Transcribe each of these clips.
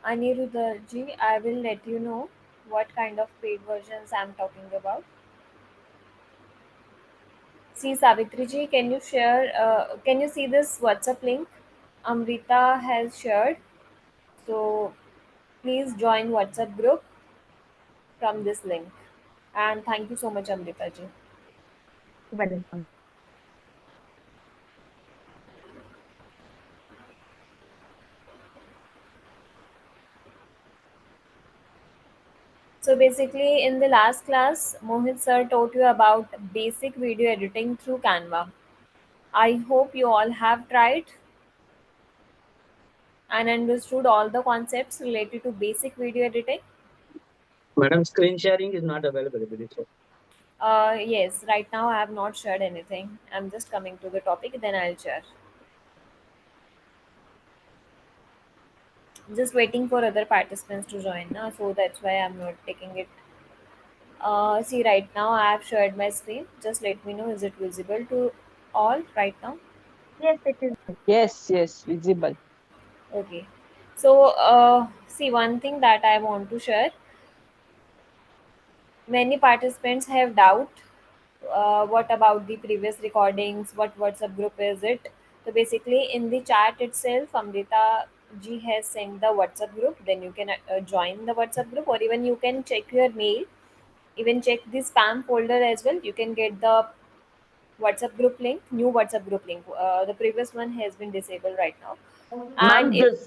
Aniruddha I will let you know what kind of paid versions I'm talking about. See, Savitri can you share, can you see this WhatsApp link Amrita has shared? So please join WhatsApp group from this link. And thank you so much, Amrita ji. Welcome. So basically, in the last class, Mohit sir taught you about basic video editing through Canva. I hope you all have tried and understood all the concepts related to basic video editing. Madam, screen sharing is not available. Yes, right now I have not shared anything. I'm just coming to the topic, then I'll share. Just waiting for other participants to join now, so that's why I'm not taking it. See, right now I have shared my screen. Just let me know, is it visible to all right now? Yes, it is. Yes, yes, visible. Okay. So, see, one thing that I want to share, many participants have doubt. What about the previous recordings? What WhatsApp group is it? So basically, in the chat itself, Amrita ji has sent the WhatsApp group. Then you can join the WhatsApp group, or even you can check your mail. Even check the spam folder as well. You can get the WhatsApp group link, new WhatsApp group link. The previous one has been disabled right now. And Ma'am, if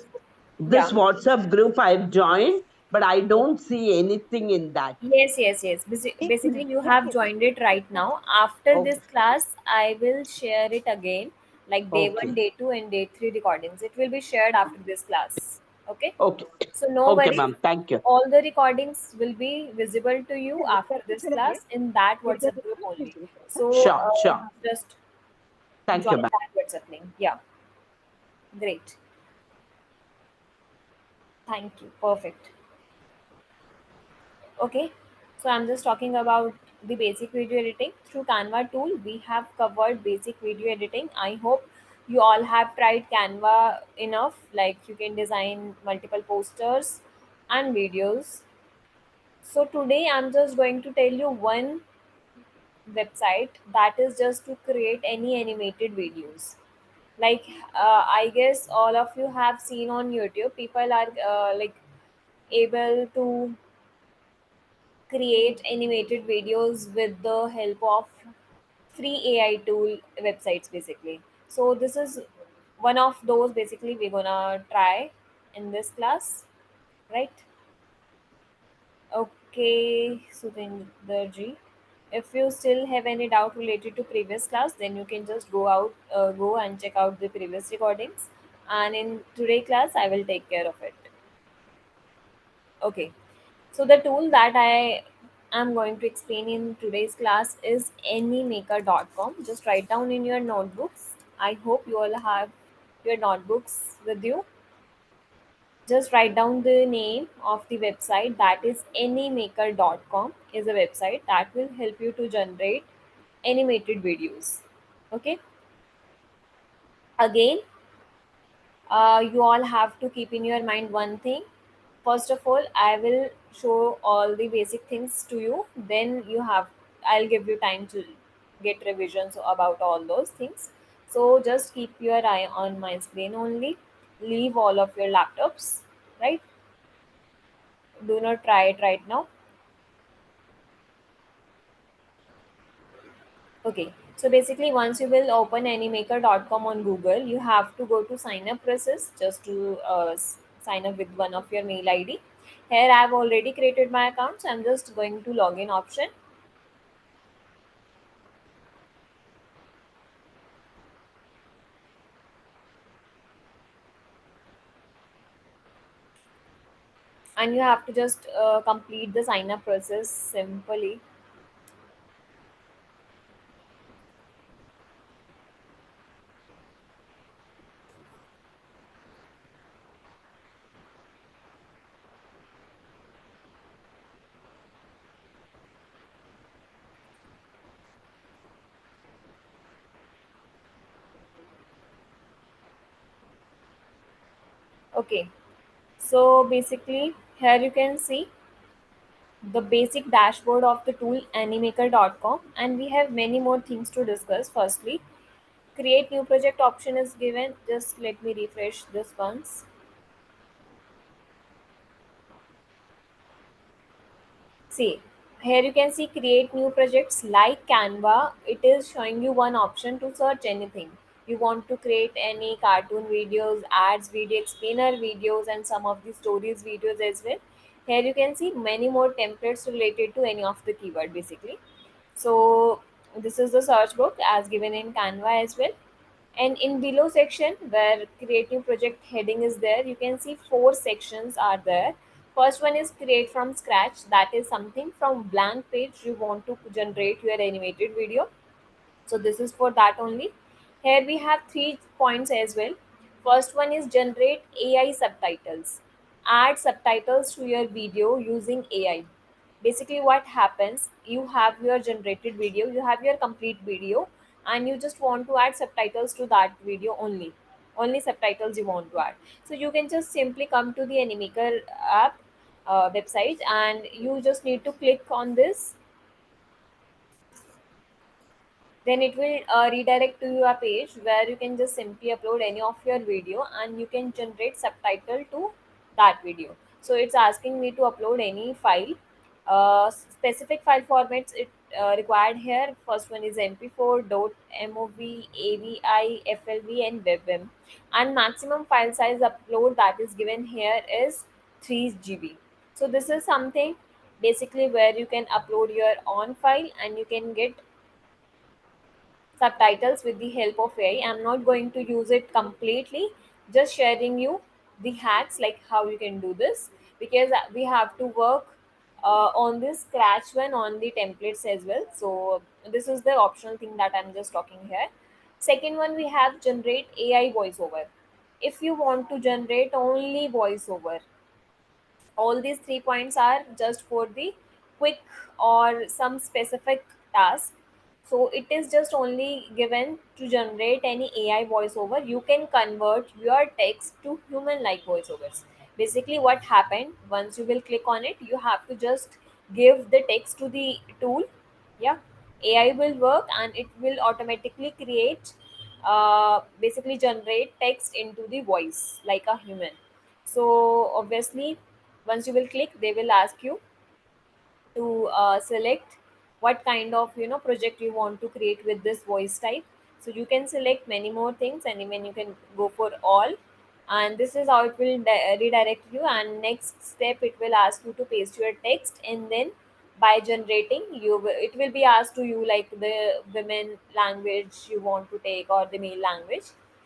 this yeah, WhatsApp group I've joined, but I don't see anything in that. yes. Basically, you have joined it right now. After this Okay, class, I will share it again, like day one, okay, day two, and day three recordings. It will be shared after this class. Okay. okay, So no okay, worries. ma'am. Thank you. All the recordings will be visible to you after this class in that WhatsApp group only. So Sure, sure. just Thank you, join ma'am. that WhatsApp link. Yeah, great. Thank you. Perfect. Okay, so I'm just talking about the basic video editing through Canva tool. We have covered basic video editing. I hope you all have tried Canva enough. Like you can design multiple posters and videos. So today I'm just going to tell you one website that is just to create any animated videos. Like I guess all of you have seen on YouTube, people are like able to create animated videos with the help of free AI tool websites basically. So this is one of those basically we're gonna try in this class, right? Okay, Sutinder ji. If you still have any doubt related to previous class, then you can just go and check out the previous recordings. And in today class, I will take care of it. Okay. So the tool that I am going to explain in today's class is anymaker.com. Just write down in your notebooks. I hope you all have your notebooks with you. Just write down the name of the website, that is anymaker.com is a website that will help you to generate animated videos. Okay. Again, you all have to keep in your mind one thing. First of all, I will show all the basic things to you. Then I'll give you time to get revisions about all those things. So just keep your eye on my screen only. Leave all of your laptops, right? Do not try it right now. Okay. So basically, once you will open anymaker.com on Google, you have to go to sign up process just to sign up with one of your mail ID. Here, I've already created my account, so I'm just going to login option. And you have to just complete the sign up process simply. Okay. So basically here you can see the basic dashboard of the tool animaker.com, and we have many more things to discuss. Firstly, create new project option is given. Just let me refresh this once. See, here you can see create new projects like Canva. It is showing you one option to search anything. You want to create any cartoon videos, ads, video explainer videos, and some of the stories videos as well. Here you can see many more templates related to any of the keyword basically. So this is the search book as given in Canva as well. And in below section where creative project heading is there, you can see four sections are there. First one is create from scratch. That is something from blank page you want to generate your animated video. So this is for that only. Here we have 3 points as well. First one is generate AI subtitles. Add subtitles to your video using AI. Basically what happens, you have your generated video, you have your complete video, and you just want to add subtitles to that video only subtitles you want to add. So you can just simply come to the Animaker app website, and you just need to click on this. Then it will redirect to your page where you can just simply upload any of your video, and you can generate subtitle to that video. So it's asking me to upload any file. Specific file formats it required here. First one is mp4, mov, avi, flv, and webm. And maximum file size upload that is given here is 3 GB. So this is something basically where you can upload your own file and you can get subtitles with the help of AI. I'm not going to use it completely, just sharing you the hacks like how you can do this, because we have to work on this scratch one on the templates as well. So this is the optional thing that I'm just talking here. Second one, we have generate AI voiceover. If you want to generate only voiceover, all these 3 points are just for the quick or some specific task. So it is just only given to generate any AI voiceover. You can convert your text to human like voiceovers. Basically what happened, once you will click on it, you have to just give the text to the tool. Yeah, AI will work and it will automatically create, basically generate text into the voice like a human. So obviously once you will click, they will ask you to select what kind of project you want to create with this voice type. So you can select many more things, and even you can go for all. And this is how it will redirect you, and next step it will ask you to paste your text, and then by generating it will be asked to you like the women language you want to take or the male language.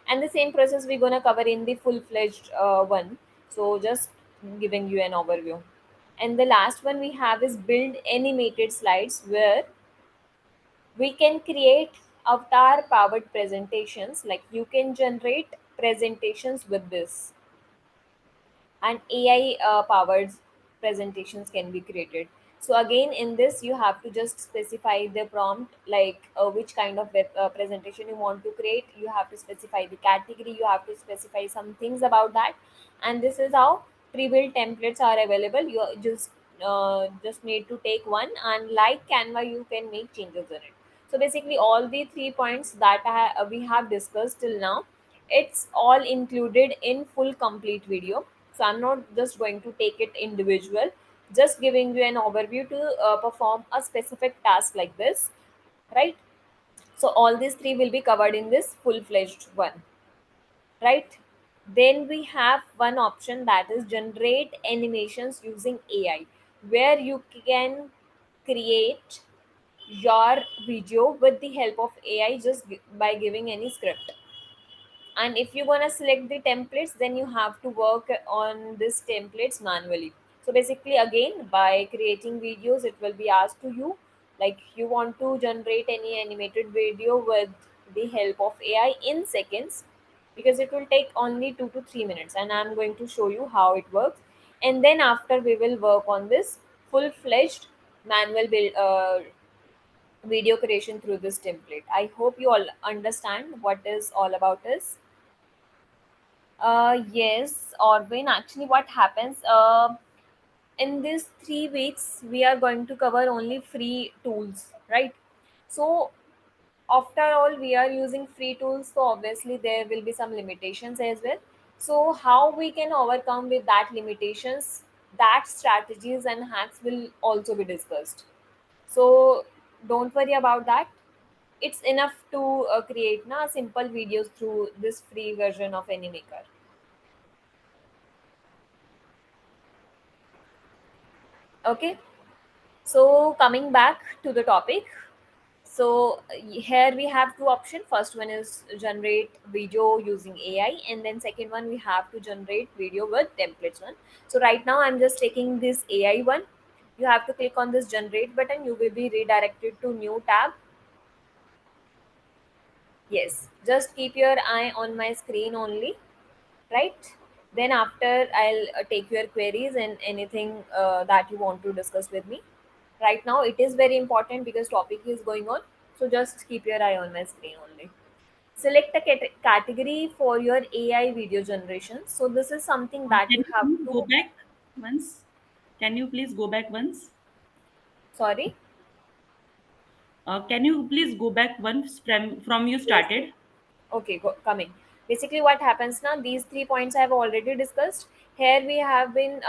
And the same process we're going to cover in the full-fledged one. So just giving you an overview. And the last one we have is build animated slides, where we can create avatar powered presentations. Like you can generate presentations with this, and AI powered presentations can be created. So again, in this you have to just specify the prompt, like which kind of web presentation you want to create. You have to specify the category, you have to specify some things about that. And this is how pre-built templates are available. You just need to take one, and like Canva you can make changes in it. So basically all the 3 points that we have discussed till now, it's all included in full complete video. So I'm not just going to take it individual, just giving you an overview to perform a specific task like this, right? So all these three will be covered in this full-fledged one, right? Then we have one option that is generate animations using AI, where you can create your video with the help of AI just by giving any script. And if you're gonna select the templates, then you have to work on these templates manually. So basically again, by creating videos, it will be asked to you like you want to generate any animated video with the help of AI in seconds, because it will take only 2 to 3 minutes, and I'm going to show you how it works. And then after we will work on this full-fledged manual build, video creation through this template. I hope you all understand what is all about this. Yes, Orvin. Actually, what happens? In these 3 weeks, we are going to cover only free tools, right? So, after all, we are using free tools, so obviously there will be some limitations as well. So, how we can overcome with that limitations? That strategies and hacks will also be discussed. So, don't worry about that. It's enough to create na simple videos through this free version of Animaker. Okay. So coming back to the topic, so here we have two options. First one is generate video using AI, and then second one we have to generate video with templates one. So right now I'm just taking this AI one. You have to click on this generate button. You will be redirected to new tab. Yes, just keep your eye on my screen only, right? Then after I'll take your queries and anything that you want to discuss with me. Right now it is very important because topic is going on, so just keep your eye on my screen only. Select a category for your AI video generation. So this is something that Can you you have please go to. back once? Can you please go back once? Sorry. Can you please go back once from you Yes, yes. started? Okay, coming. Basically, what happens now? These 3 points I have already discussed. Here we have been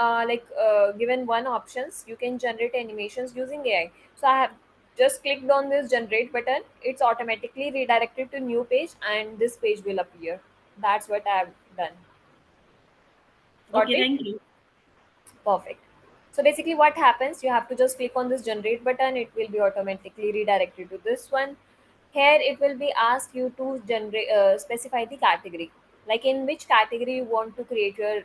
given one options. You can generate animations using AI. So I have just clicked on this generate button. It's automatically redirected to new page, and this page will appear. That's what I have done. Got Okay, it? thank you. Perfect. So basically what happens, you have to just click on this generate button. It will be automatically redirected to this one. Here it will be asked you to generate specify the category, like in which category you want to create your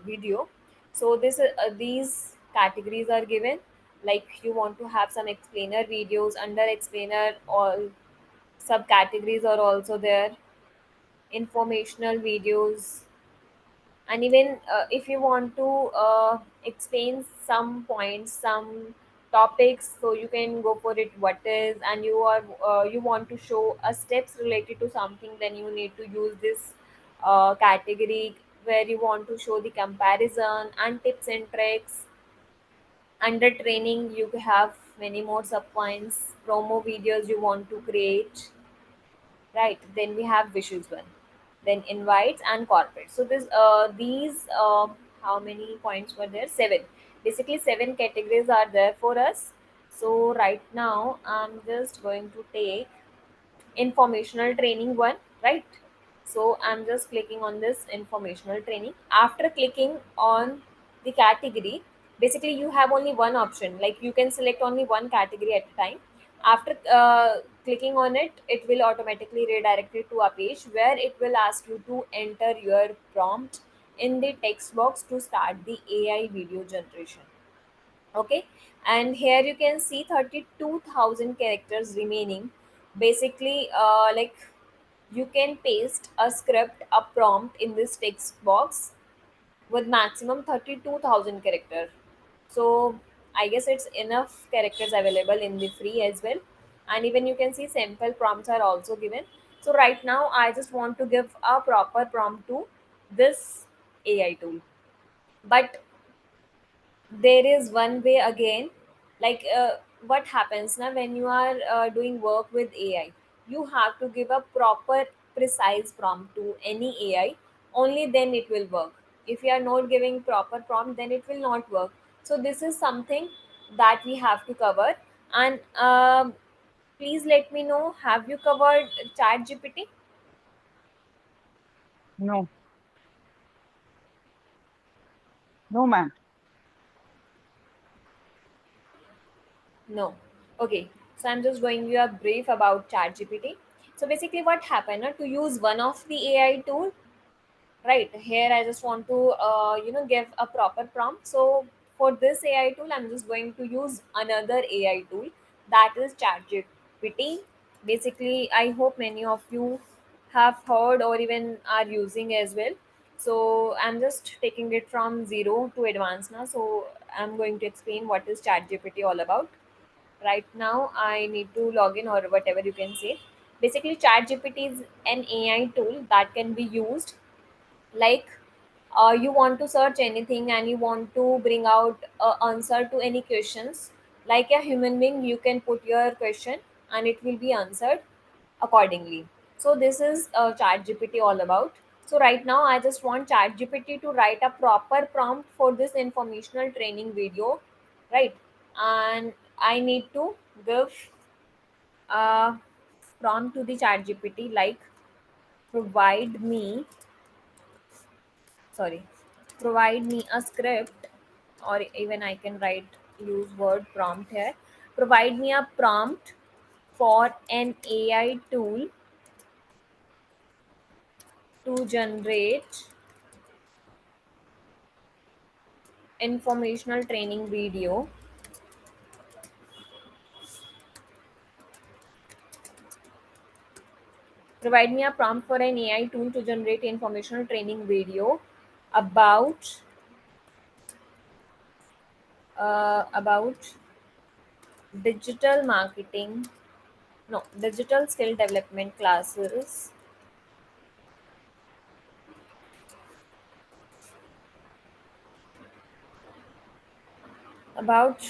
video. So these categories are given, like you want to have some explainer videos. Under explainer, all subcategories are also there, informational videos, and even if you want to explain some points, some topics, so you can go for it what is, and you want to show steps related to something, then you need to use this category where you want to show the comparison and tips and tricks. Under training you have many more sub points, promo videos you want to create, right? Then we have visuals one, then invites and corporate. So these how many points were there? Seven. Basically 7 categories are there for us. So right now I'm just going to take informational training one, right? So I'm just clicking on this informational training. After clicking on the category, basically you have only one option, like you can select only one category at a time. After clicking on it, it will automatically redirect you to a page where it will ask you to enter your prompt in the text box to start the AI video generation. Okay, and here you can see 32,000 characters remaining. Basically like you can paste a script, a prompt in this text box with maximum 32,000 character. So I guess it's enough characters available in the free as well. And even you can see sample prompts are also given. So right now I just want to give a proper prompt to this AI tool. But there is one way again, like what happens now when you are doing work with AI, you have to give a proper precise prompt to any AI, only then it will work. If you are not giving proper prompt, then it will not work. So this is something that we have to cover. And please let me know, have you covered chat gpt? No, no, ma'am. No. Okay. So I'm just going you a brief about ChatGPT. So basically, what happened to use one of the AI tool, right? Here, I just want to give a proper prompt. So for this AI tool, I'm just going to use another AI tool, that is ChatGPT. Basically, I hope many of you have heard or even are using as well. So I'm just taking it from zero to advanced now. So I'm going to explain what is ChatGPT all about. Right now I need to log in or whatever you can say. Basically ChatGPT is an AI tool that can be used Like you want to search anything and you want to bring out answer to any questions. Like a human being, you can put your question and it will be answered accordingly. So this is chat gpt all about. So right now I just want chat gpt to write a proper prompt for this informational training video, right? And I need to give a prompt to the chat gpt, like provide me, sorry, provide me a script, or even I can write, use word prompt here. Provide me a prompt for an AI tool to generate informational training video. Provide me a prompt for an AI tool to generate informational training video about about digital marketing, no, digital skill development classes about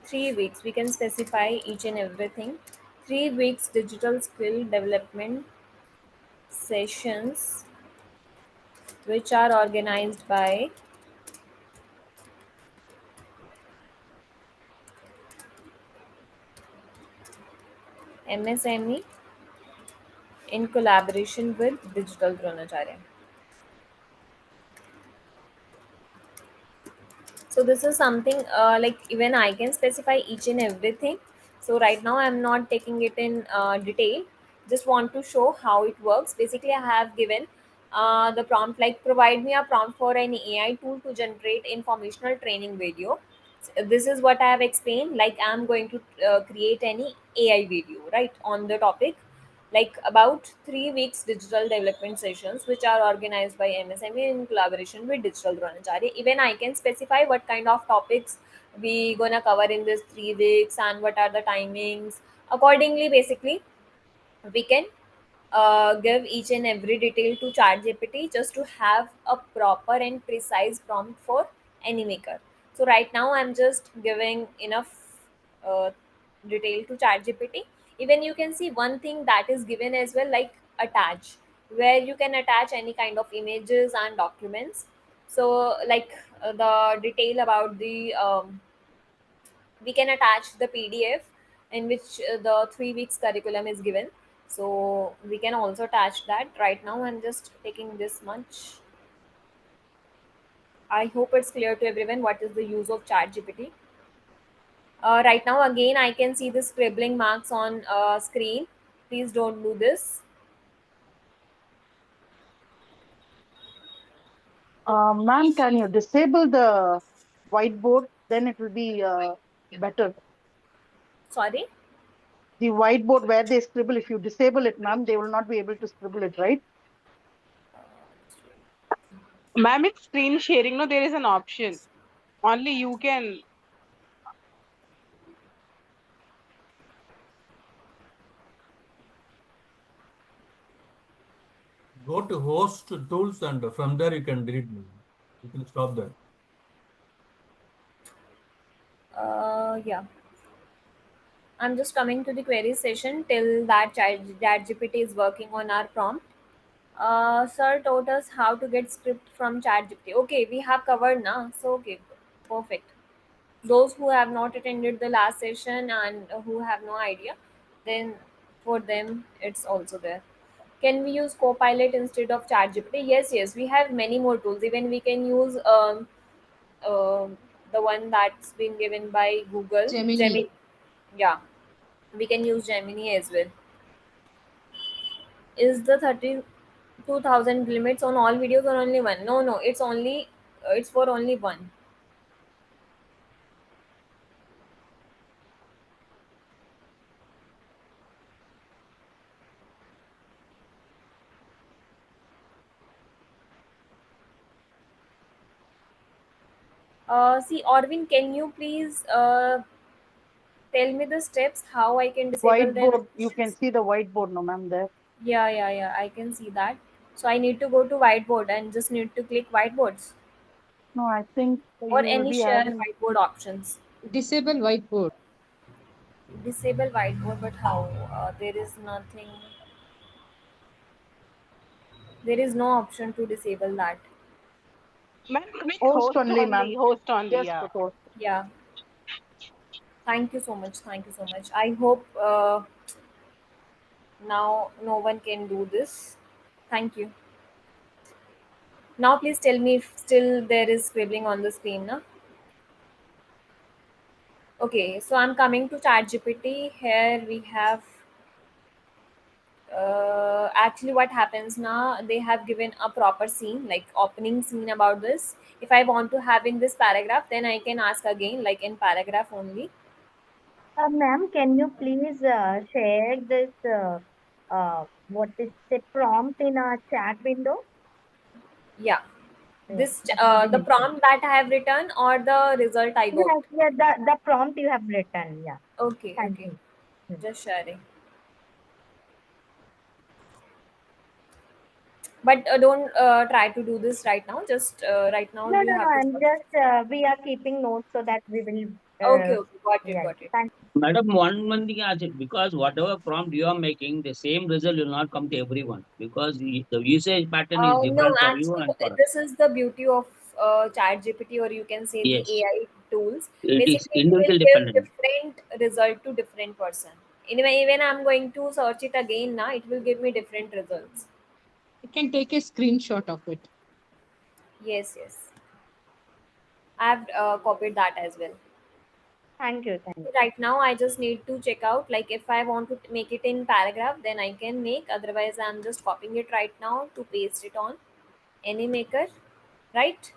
3 weeks. We can specify each and everything. 3 weeks digital skill development sessions which are organized by MSME in collaboration with Digital Dronacharya. So this is something like even I can specify each and everything. So right now I'm not taking it in detail, just want to show how it works. Basically I have given the prompt, like provide me a prompt for an AI tool to generate informational training video. So this is what I have explained, like I'm going to create any AI video, right, on the topic, like about 3 weeks digital development sessions which are organized by MSME in collaboration with Digital Dronacharya. Even I can specify what kind of topics we gonna cover in this 3 weeks and what are the timings. Accordingly, basically, we can give each and every detail to ChatGPT just to have a proper and precise prompt for any maker. So right now I'm just giving enough uh, detail to ChatGPT. Even you can see one thing that is given as well, like attach, where you can attach any kind of images and documents. So like the detail about the we can attach the PDF in which the 3 weeks curriculum is given. So we can also attach that. Right now I'm just taking this much. I hope it's clear to everyone what is the use of chat gpt. Right now again I can see the scribbling marks on screen. Please don't do this. Ma'am, can you disable the whiteboard? Then it will be better. Sorry. The whiteboard where they scribble, if you disable it, ma'am, they will not be able to scribble it, right? Ma'am, it's screen sharing. No, there is an option. Only you can. Go to host tools and from there you can delete me. You can stop that. Yeah, I'm just coming to the query session till that chat gpt is working on our prompt. Sir taught us how to get script from ChatGPT. Okay, we have covered now. So okay, perfect. Those who have not attended the last session and who have no idea, then for them it's also there. Can we use Copilot instead of ChatGPT? Yes, yes. We have many more tools. Even we can use the one that's been given by Google, Gemini. Gemini. Yeah, we can use Gemini as well. Is the 32,000 limits on all videos or only one? No, no, it's only it's for only one. See, Orvin, can you please tell me the steps how I can disable them? Whiteboard, you can see the whiteboard, no, ma'am, there. Yeah, yeah, yeah, I can see that. So I need to go to whiteboard and just need to click whiteboards No, I think or you will any be share having. whiteboard options. Disable whiteboard. Disable whiteboard, but how? There is nothing. There is no option to disable that. Ma'am, click Host only, ma'am. host only, Just yeah. put host. Yeah. Thank you so much. Thank you so much. I hope now no one can do this. Thank you. Now please tell me if still there is scribbling on the screen, na? Okay, so I'm coming to ChatGPT. Here we have actually what happens now, they have given a proper scene, like opening scene about this. If I want to have in this paragraph, then I can ask again, like in paragraph only. Ma'am, can you please share this what is the prompt in our chat window? Yeah, Yeah, this that will be the helpful. prompt that I have written or the result I got. Yes, yeah, the prompt you have written. Yeah, Okay, thank okay, you. Hmm. just sharing. But don't try to do this right now. Just right now No, you no, no. have to I'm stop. just we are keeping notes so that we will. Okay, okay, got it, Yeah, got it. thank. Madam, one thing I said, because whatever prompt you are making, the same result will not come to everyone because the usage pattern is No, different for you actually, and for us. this is the beauty of ChatGPT, or you can say the Yes, AI tools. it is Basically, it will individual give dependent. different result to different person. Anyway, even I'm going to search it again now, it will give me different results. You can take a screenshot of it. Yes, yes. I've copied that as well. Thank you, thank you. Right now, I just need to check out, like if I want to make it in paragraph, then I can make. Otherwise, I'm just copying it right now to paste it on any maker, right?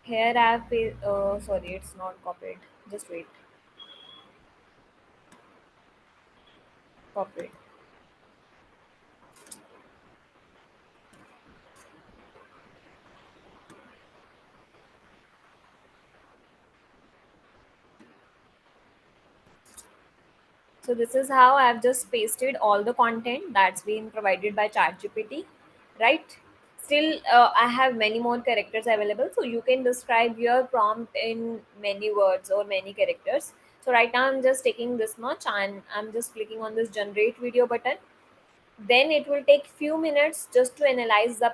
Here I have sorry, it's not copied. Just wait. Copied. So this is how I've just pasted all the content that's been provided by ChatGPT, right? Still, I have many more characters available, so you can describe your prompt in many words or many characters. So right now I'm just taking this much and I'm just clicking on this generate video button. Then it will take few minutes just to analyze the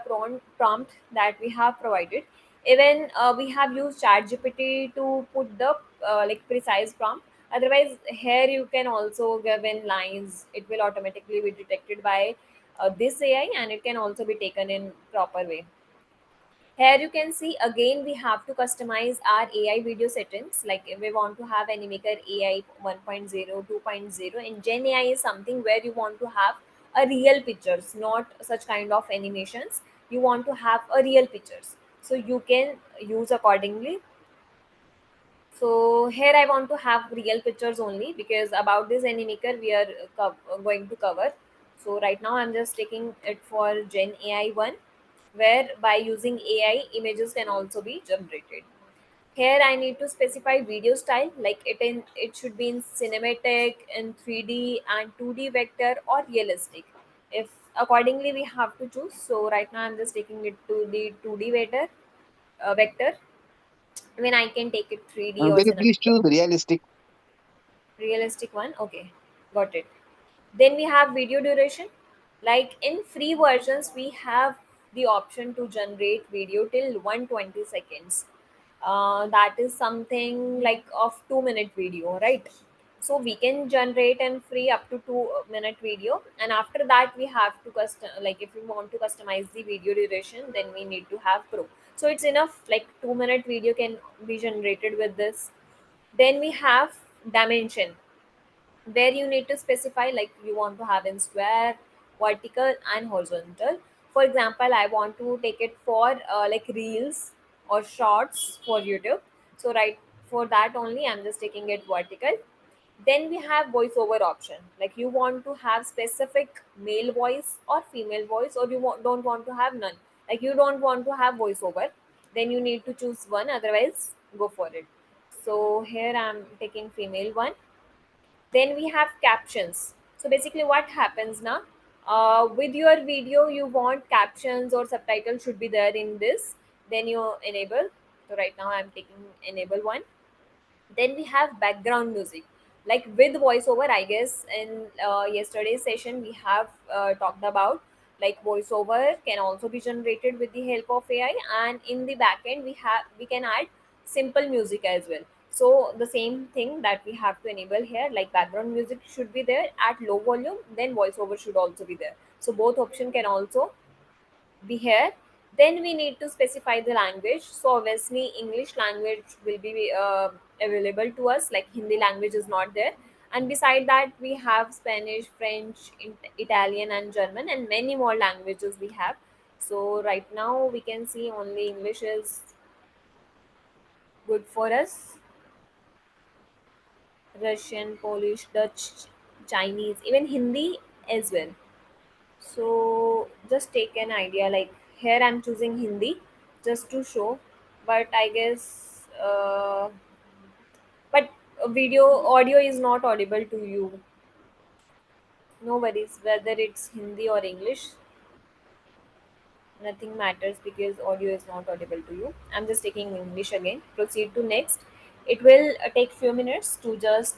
prompt that we have provided. Even we have used ChatGPT to put the like precise prompt. Otherwise, here you can also give in lines. It will automatically be detected by this AI, and it can also be taken in proper way. Here you can see again we have to customize our AI video settings. Like if we want to have Animaker AI 1.0, 2.0, and Gen AI is something where you want to have a real pictures, not such kind of animations. You want to have a real pictures. So you can use accordingly. So here I want to have real pictures only because about this Animaker we are going to cover. So right now I'm just taking it for Gen AI 1, where by using AI images can also be generated. Here I need to specify video style, like it should be in cinematic, in 3D and 2D vector or realistic. If accordingly we have to choose. So right now I'm just taking it to the 2D vector. When I can take it 3D or Can you please cinematic. choose realistic? Realistic one. Okay, got it. Then we have video duration. Like in free versions, we have the option to generate video till 120 seconds. That is something like of 2 minute video, right? So we can generate and free up to 2 minute video, and after that we have to custom, like if we want to customize the video duration, then we need to have pro. So it's enough, like 2 minute video can be generated with this. Then we have dimension, where you need to specify like you want to have in square, vertical and horizontal. For example, I want to take it for like reels or shorts for YouTube. So right, for that only I'm just taking it vertical. Then we have voiceover option, like you want to have specific male voice or female voice, or you don't want to have none, like you don't want to have voiceover, then you need to choose one, otherwise go for it. So here I'm taking female one. Then we have captions. So basically what happens now, With your video you want captions or subtitles should be there in this, then you enable. So right now I'm taking enable one. Then we have background music, like with voiceover. I guess in yesterday's session we have talked about like voiceover can also be generated with the help of AI, and in the backend we can add simple music as well. So the same thing that we have to enable here, like background music should be there at low volume, then voiceover should also be there. So both option can also be here. Then we need to specify the language. So obviously English language will be available to us, like Hindi language is not there. And beside that we have Spanish, French, Italian and German, and many more languages we have. So right now we can see only English is good for us. Russian, Polish, Dutch, Chinese, even Hindi as well. So just take an idea, like here I'm choosing Hindi just to show. But I guess but video audio is not audible to you. No worries whether it's Hindi or English, nothing matters because audio is not audible to you. I'm just taking English again. Proceed to next. It will take few minutes to just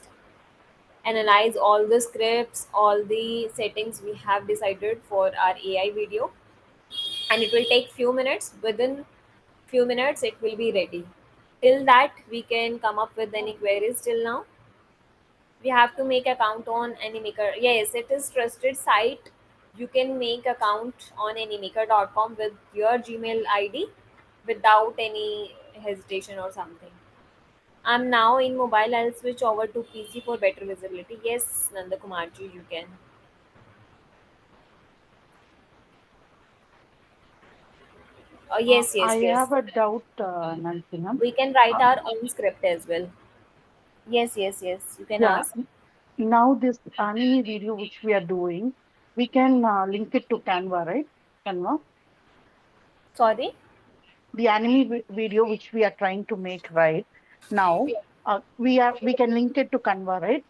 analyze all the scripts, all the settings we have decided for our AI video, and it will take few minutes. Within few minutes it will be ready. Till that we can come up with any queries. Till now we have to make account on Anymaker. Yes, it is trusted site. You can make account on anymaker.com with your Gmail ID without any hesitation or something. I'm now in mobile. I'll switch over to PC for better visibility. Yes, Nanda Kumarji, you can. Yes, I yes, yes. have a doubt, Nancy, ma'am. We can write Uh, our own script as well. Yes, yes, yes. You can yeah, ask. now this anime video which we are doing, we can link it to Canva, right? Canva. Sorry. The anime video which we are trying to make right now, we can link it to Canva, right?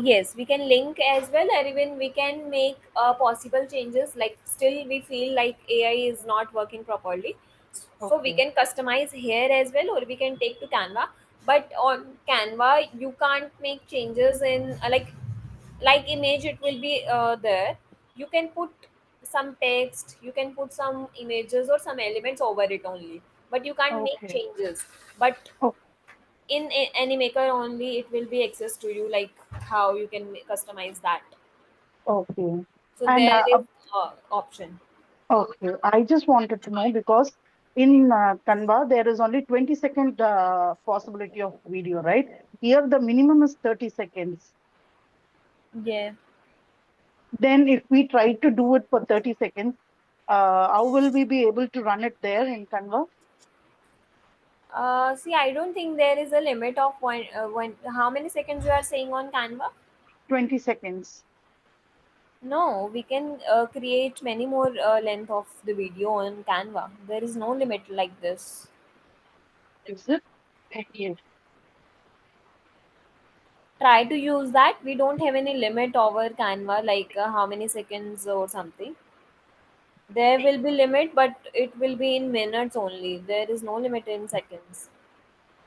Yes, we can link as well, or even we can make possible changes. Like still, we feel like AI is not working properly, so we Okay. can customize here as well, or we can take to Canva. But on Canva, you can't make changes in like image. It will be there. You can put some text, you can put some images or some elements over it only, but you can't make Okay. changes. But Oh, in Anymaker only it will be access to you, like how you can customize that. okay. So And there is option. okay, I just wanted to know because in Canva there is only 20-second possibility of video, right? Here the minimum is 30 seconds. Yeah. Then if we try to do it for 30 seconds, how will we be able to run it there in Canva? See, I don't think there is a limit of one. How many seconds you are saying on Canva? 20 seconds. No, we can create many more length of the video on Canva. There is no limit like this. Is it? Okay. Try to use that. We don't have any limit over Canva, like how many seconds or something. There will be limit, but it will be in minutes only. There is no limit in seconds.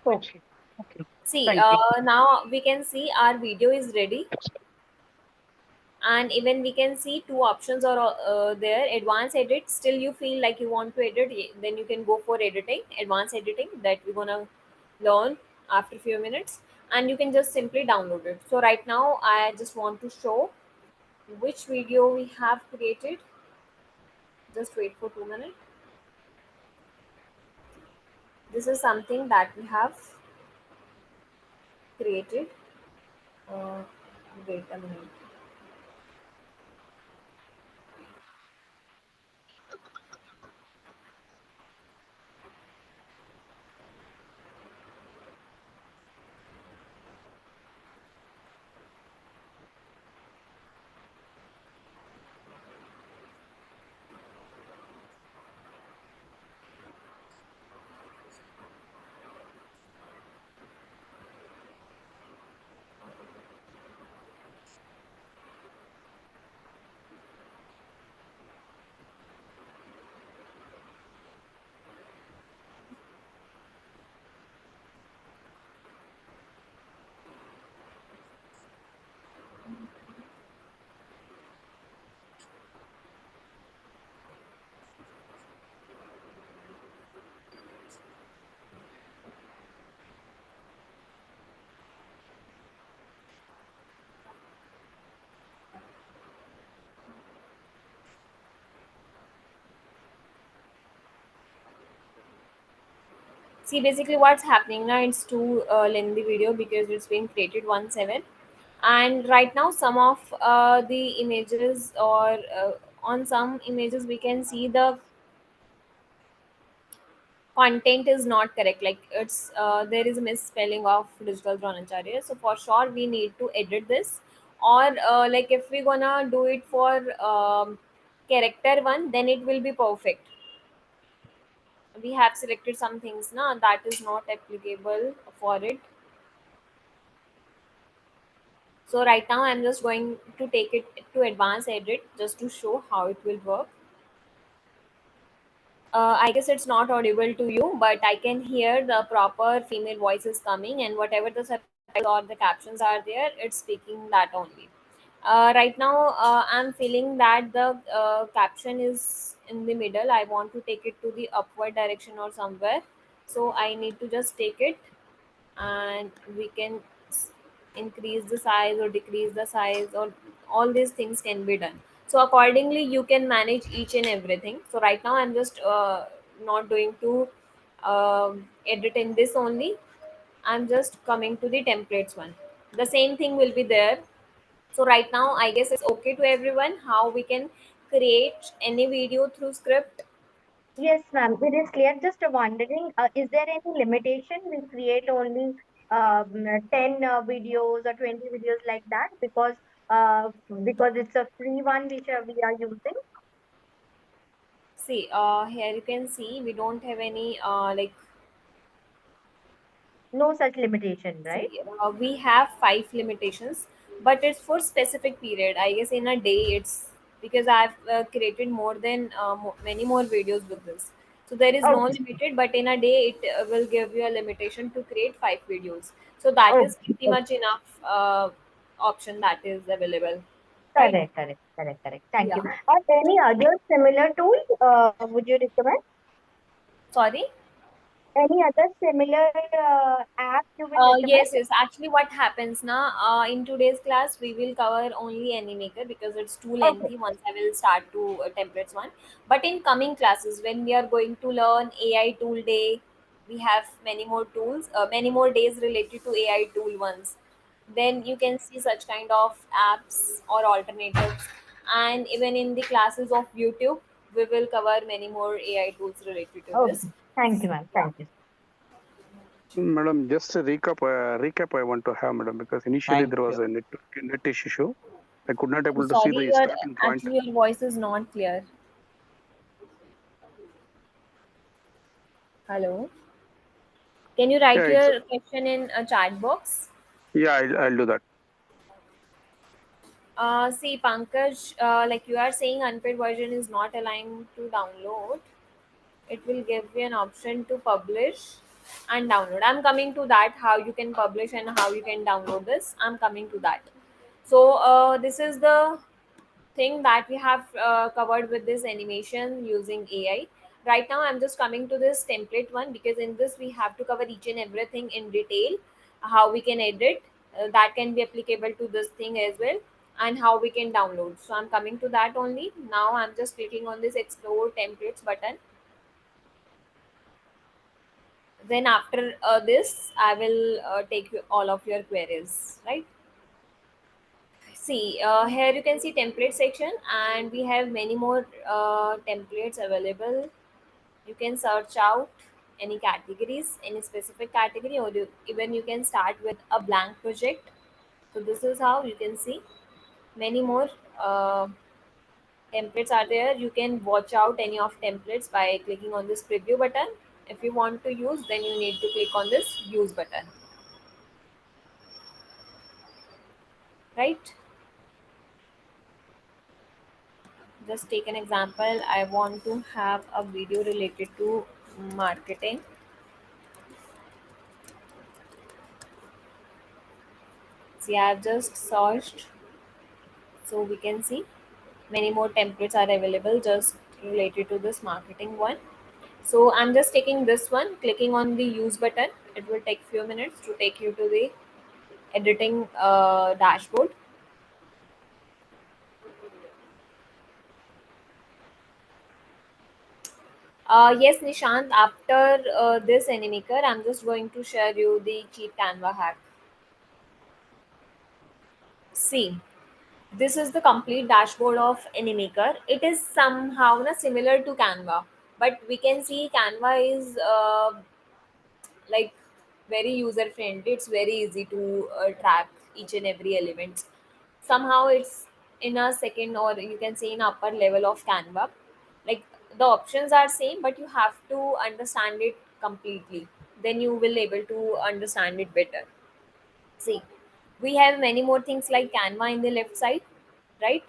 Okay. Okay. See, Thank you. now we can see our video is ready, and even we can see two options are there. Advanced edit. Still, you feel like you want to edit, then you can go for editing, advanced editing that we're gonna learn after few minutes, and you can just simply download it. So right now, I just want to show which video we have created. Just wait for 2 minutes. This is something that we have created. Uh, Wait a minute. See, basically what's happening now, it's too lengthy video because it's been created 1/7, and right now some of the images, or on some images we can see the content is not correct, like it's there is a misspelling of digital dronacharya, so for sure we need to edit this. Or like if we're gonna do it for character one, then it will be perfect. We have selected some things now that is not applicable for it. So right now I'm just going to take it to advanced edit just to show how it will work. I guess it's not audible to you, but I can hear the proper female voices coming, and whatever the subtitles or the captions are there, it's speaking that only. Right now, I'm feeling that the caption is in the middle. I want to take it to the upward direction or somewhere. So I need to just take it, and we can increase the size or decrease the size, or all these things can be done. So accordingly you can manage each and everything. So right now I'm just not going to edit in this only. I'm just coming to the templates one. The same thing will be there. So right now I guess it's okay to everyone how we can create any video through script. Yes, ma'am, it is clear. Just wondering, is there any limitation? We create only 10 videos or 20 videos like that because it's a free one which we are using. See, here you can see we don't have any like. No such limitation, right? See, we have 5 limitations, but it's for specific period. I guess in a day, it's because I've created more than many more videos with this. So there is no Okay, limited, but in a day, it will give you a limitation to create 5 videos. So that okay, is pretty okay. much enough option that is available, right? Correct, correct, correct, correct. Thank you. Yeah. Or any other similar tool, would you recommend? Sorry. Any other similar app you will recommend? Yes, yes. Actually, what happens now? In today's class, we will cover only Animaker because it's too Okay, lengthy. Once I will start to templates one. But in coming classes, when we are going to learn AI tool day, we have many more tools, many more days related to AI tool ones. Then you can see such kind of apps or alternatives. And even in the classes of YouTube, we will cover many more AI tools related to this. okay. Thank you, ma'am. Yeah. Thank you. Madam, just a recap I want to have, madam, because initially Thank there was you. a net issue. I could not able to see Sorry, the your starting point. actually your voice is not clear. Hello. Can you Yeah, write your question in a chat box? yeah, I'll do that. See, Pankaj, like you are saying, unpaid version is not allowing to download. It will give you an option to publish and download. I'm coming to that, how you can publish and how you can download this. I'm coming to that. So, this is the thing that we have covered with this animation using AI. Right now, I'm just coming to this template one because in this we have to cover each and everything in detail, how we can edit, that can be applicable to this thing as well, and how we can download. So I'm coming to that only. Now I'm just clicking on this explore templates button. Then after this, I will take all of your queries, right? See, here you can see template section, and we have many more templates available. You can search out any categories, any specific category, or even you can start with a blank project. So this is how you can see many more templates are there. You can watch out any of templates by clicking on this preview button. If you want to use, then you need to click on this use button, right? Just take an example. I want to have a video related to marketing. See, I have just searched, so we can see many more templates are available just related to this marketing one. So I'm just taking this one, clicking on the use button. It will take few minutes to take you to the editing dashboard. Yes, Nishant, after this Animaker, I'm just going to share you the cheap Canva hack. See, this is the complete dashboard of Animaker. It is somehow similar to Canva, but we can see Canva is like very user friendly. It's very easy to track each and every element. Somehow it's in a second, or you can say in upper level of Canva. Like the options are same, but you have to understand it completely. Then you will able to understand it better. See, we have many more things like Canva in the left side, right?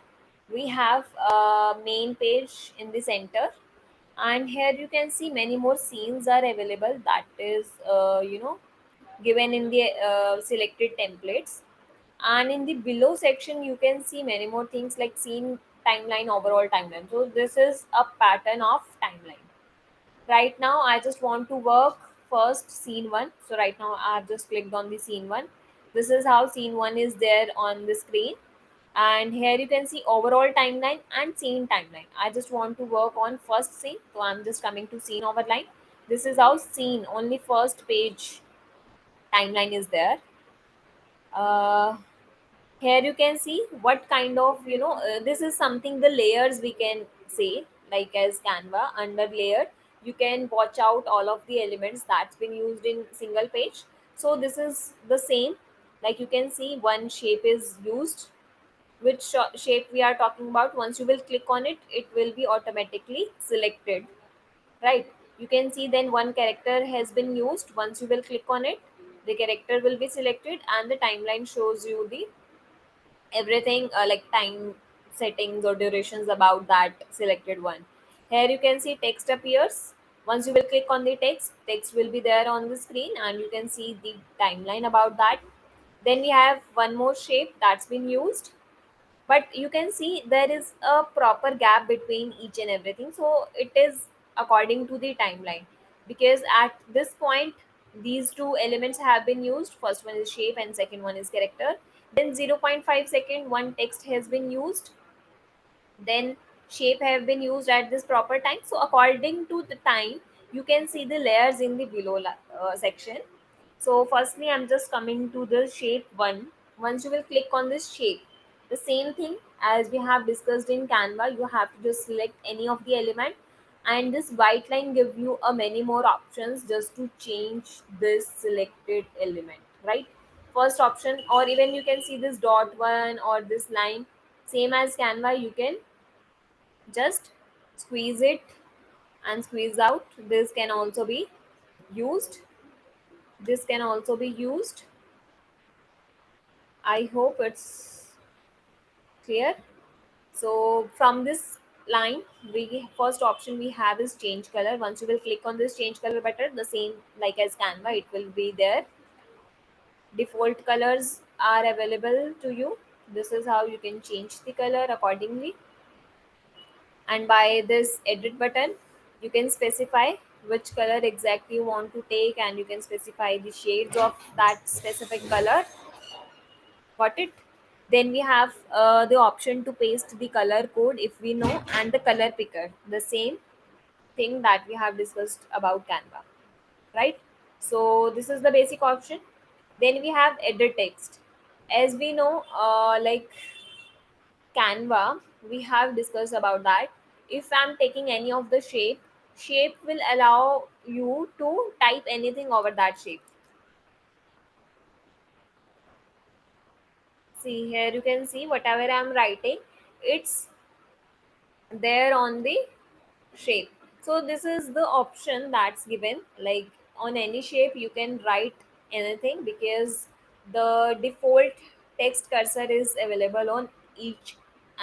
We have a main page in the center, and here you can see many more scenes are available. That is, given in the selected templates. And in the below section, you can see many more things like scene timeline, overall timeline. So this is a pattern of timeline. Right now I just want to work first scene one. So right now I've just clicked on the scene one. This is how scene one is there on the screen, and here you can see overall timeline and scene timeline. I just want to work on first scene, so I'm just coming to scene overline. This is how scene only first page timeline is there. uh, Here you can see what kind of this is something the layers we can say, like as Canva under layer you can watch out all of the elements that's been used in single page. So this is the same, like you can see one shape is used. Which shape we are talking about, once you will click on it, it will be automatically selected, right? You can see then one character has been used. Once you will click on it, the character will be selected, and the timeline shows you the everything, like time settings or durations about that selected one. Here you can see text appears. Once you will click on the text will be there on the screen, and you can see the timeline about that. Then we have one more shape that's been used, but you can see there is a proper gap between each and everything. So it is according to the timeline, because at this point these two elements have been used. First one is shape and second one is character. Then 0.5 second one text has been used, then shape have been used at this proper time. So according to the time, you can see the layers in the below section. So firstly I'm just coming to the shape one. Once you will click on this shape, the same thing as we have discussed in Canva, you have to just select any of the element, and this white line give you a many more options just to change this selected element, right? First option, or even you can see this dot one or this line, same as Canva, you can just squeeze it and squeeze out. This can also be used. This can also be used. I hope it's clear. So from this line, we first option we have is change color. Once you will click on this change color button, the same like as Canva, it will be there. Default colors are available to you. This is how you can change the color accordingly. And by this edit button, you can specify which color exactly you want to take, and you can specify the shades of that specific color. Got it? Then we have the option to paste the color code if we know, and the color picker, the same thing that we have discussed about Canva, right? So this is the basic option. Then we have edit text. As we know, like Canva, we have discussed about that. If I'm taking any of the shape will allow you to type anything over that shape. See, here you can see whatever I'm writing, it's there on the shape. So this is the option that's given, like on any shape you can write anything, because the default text cursor is available on each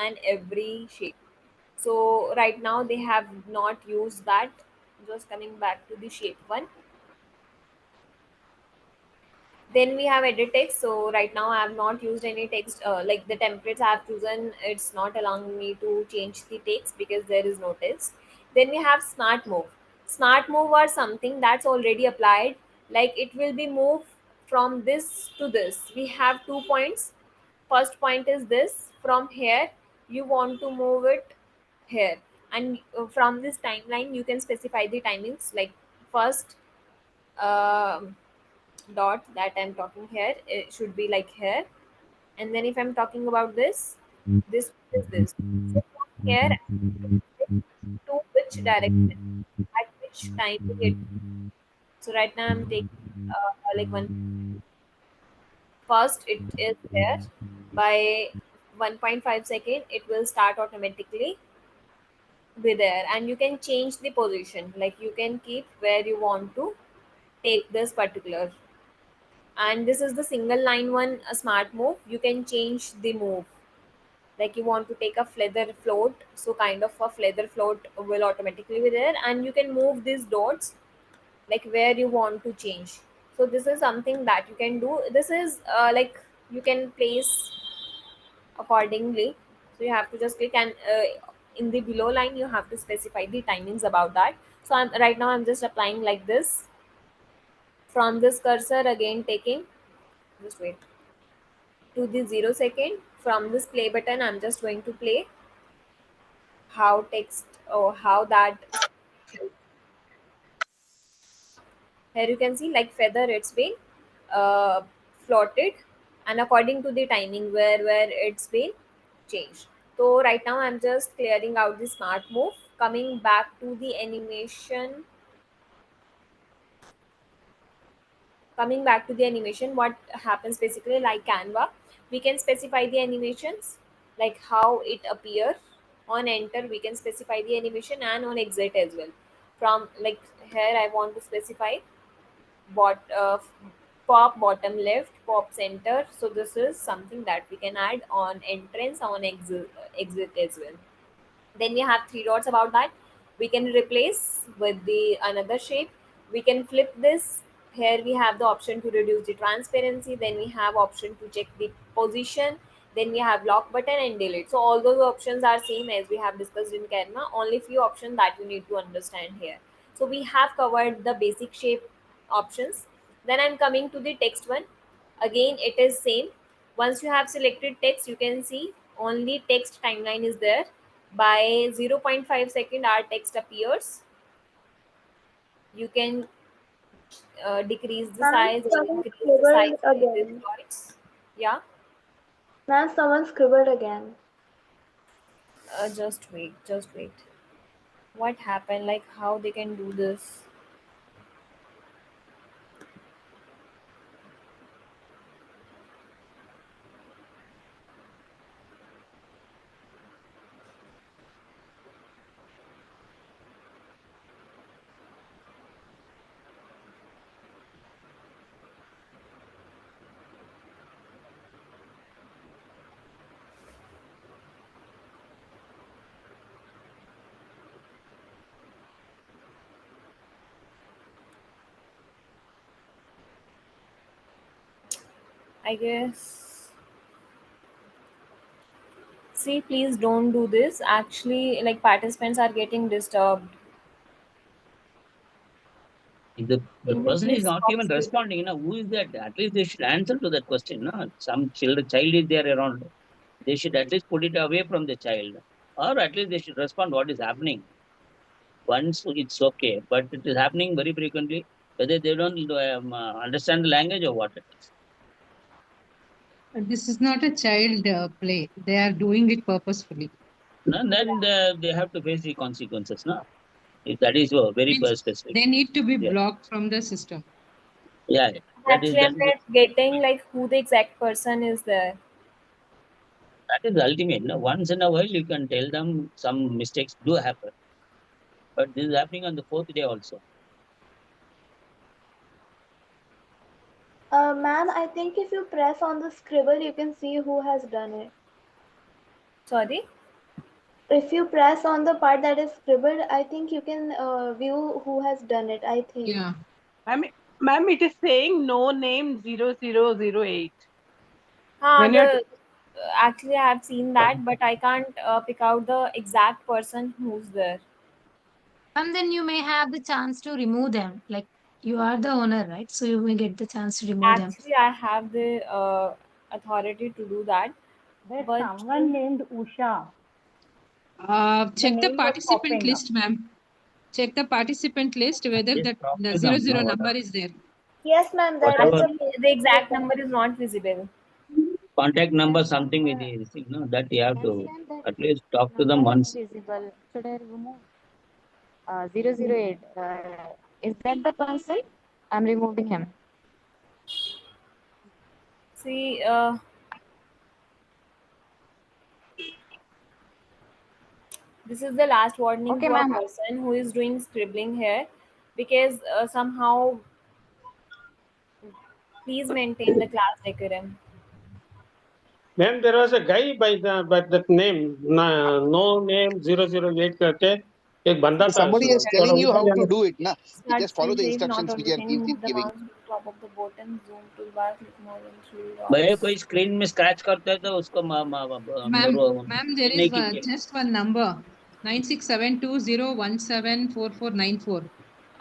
and every shape. So right now they have not used that. Just coming back to the shape one. Then we have edit text. So right now I have not used any text, like the templates I have chosen, it's not allowing me to change the text because there is no text. Then we have smart move. Smart move are something that's already applied, like it will be moved from this to this. We have 2 points. First point is this, from here you want to move it here. and from this timeline you can specify the timings, like first um dot that I'm talking here, it should be like here, and then if I'm talking about this is this. So from here to which direction, at which time it. So right now I'm taking like one. First it is here by 1.5 second. It will start automatically be there, and you can change the position. Like you can keep where you want to take this particular. And this is the single line one, a smart move. You can change the move. Like you want to take a feather float, so kind of a feather float will automatically be there, and you can move these dots like where you want to change. So this is something that you can do. This is like you can place accordingly. So you have to just click, and in the below line you have to specify the timings about that. So right now I'm just applying like this. From this cursor again taking, just wait, to the 0 second. From this play button I'm just going to play how text or how that. Here you can see like feather, it's been uh, floated, and according to the timing where it's been changed. So right now I'm just clearing out the smart move, coming back to the animation. Coming back to the animation, what happens basically, like Canva, we can specify the animations, like how it appear. On enter we can specify the animation, and on exit as well. From like here I want to specify pop bottom left, pop center. So this is something that we can add on entrance, on exit as well. Then we have three dots about that. We can replace with the another shape. We can flip this. Here we have the option to reduce the transparency. Then we have option to check the position. Then we have lock button and delete. So all those options are same as we have discussed in Canva. Only few options that you need to understand here. So we have covered the basic shape options. Then I'm coming to the text one. Again it is same. Once you have selected text, you can see only text timeline is there. By 0.5 second our text appears. You can decrease the Ma'am, size or someone increase the size scribbled of these again. dots. Yeah. Ma'am, someone scribbled again. Just wait, just wait. What happened, like how they can do this? I guess, see, please don't do this. Actually, like participants are getting disturbed. If the Can you person is please not stop even screen? responding, who is that? At least they should answer to that question. No? Some child is there around. They should at least put it away from the child. Or at least they should respond what is happening. Once it's okay, but it is happening very frequently, whether they don't understand the language or what it is. This is not a child play. They are doing it purposefully. No, then they have to face the consequences. No? If that is very Means specific. they need to be Yeah. blocked from the system. Yeah. That is Actually, I'm not getting like who the exact person is there. that is the ultimate. No? Once in a while you can tell them some mistakes do happen. But this is happening on the fourth day also. Ma'am, I think if you press on the scribble, you can see who has done it. Sorry? If you press on the part that is scribbled, I think you can view who has done it, I think. Yeah. Ma'am, it is saying no name 0008. Huh, When you're actually I have seen that, but I can't pick out the exact person who's there. And then you may have the chance to remove them. Like you are the owner, right? So you may get the chance to remove them. Actually, I have the authority to do that, There's but someone named Usha. Check the name was participant popping up. list, ma'am. Check the participant list whether Just that talk the to zero them. zero No, number is there. Yes, ma'am, that is whatever the Actually, the exact number is not visible. contact number, Ma'am, the something with number, this, that you have yes, to ma'am, that at least talk to them number is once. visible. Should I remove 008? Is that the person? I'm removing him. See, this is the last warning Okay, to a ma'am. person who is doing scribbling here, because somehow please maintain the class decorum. Ma'am, there was a guy by that name, no name 008 करके एक बंदा था Somebody is थोड़ा telling you ऊपर how to जाने do it, na? You Start just follow screen the save not instructions which always. he Move keep the giving. mouse to the top of the bottom. Zoom toolbar. Click more than three भैया dots. कोई screen में scratch करता है तो उसको Ma'am, there नहीं is कीजिए. just one number 967201744494.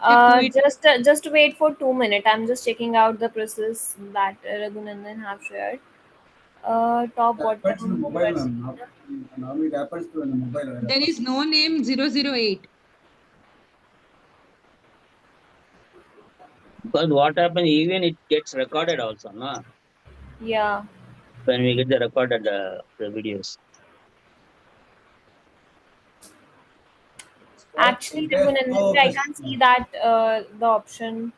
Check who it. Just wait for 2 minutes. I'm just checking out the process that Raghunandan have shared. Top bottom. Normally it happens to in the mobile. There is no name 008. Because what happens, even it gets recorded also, no? Yeah. When we get the recorded the videos. Actually, Raghunandan, I can't see that the option.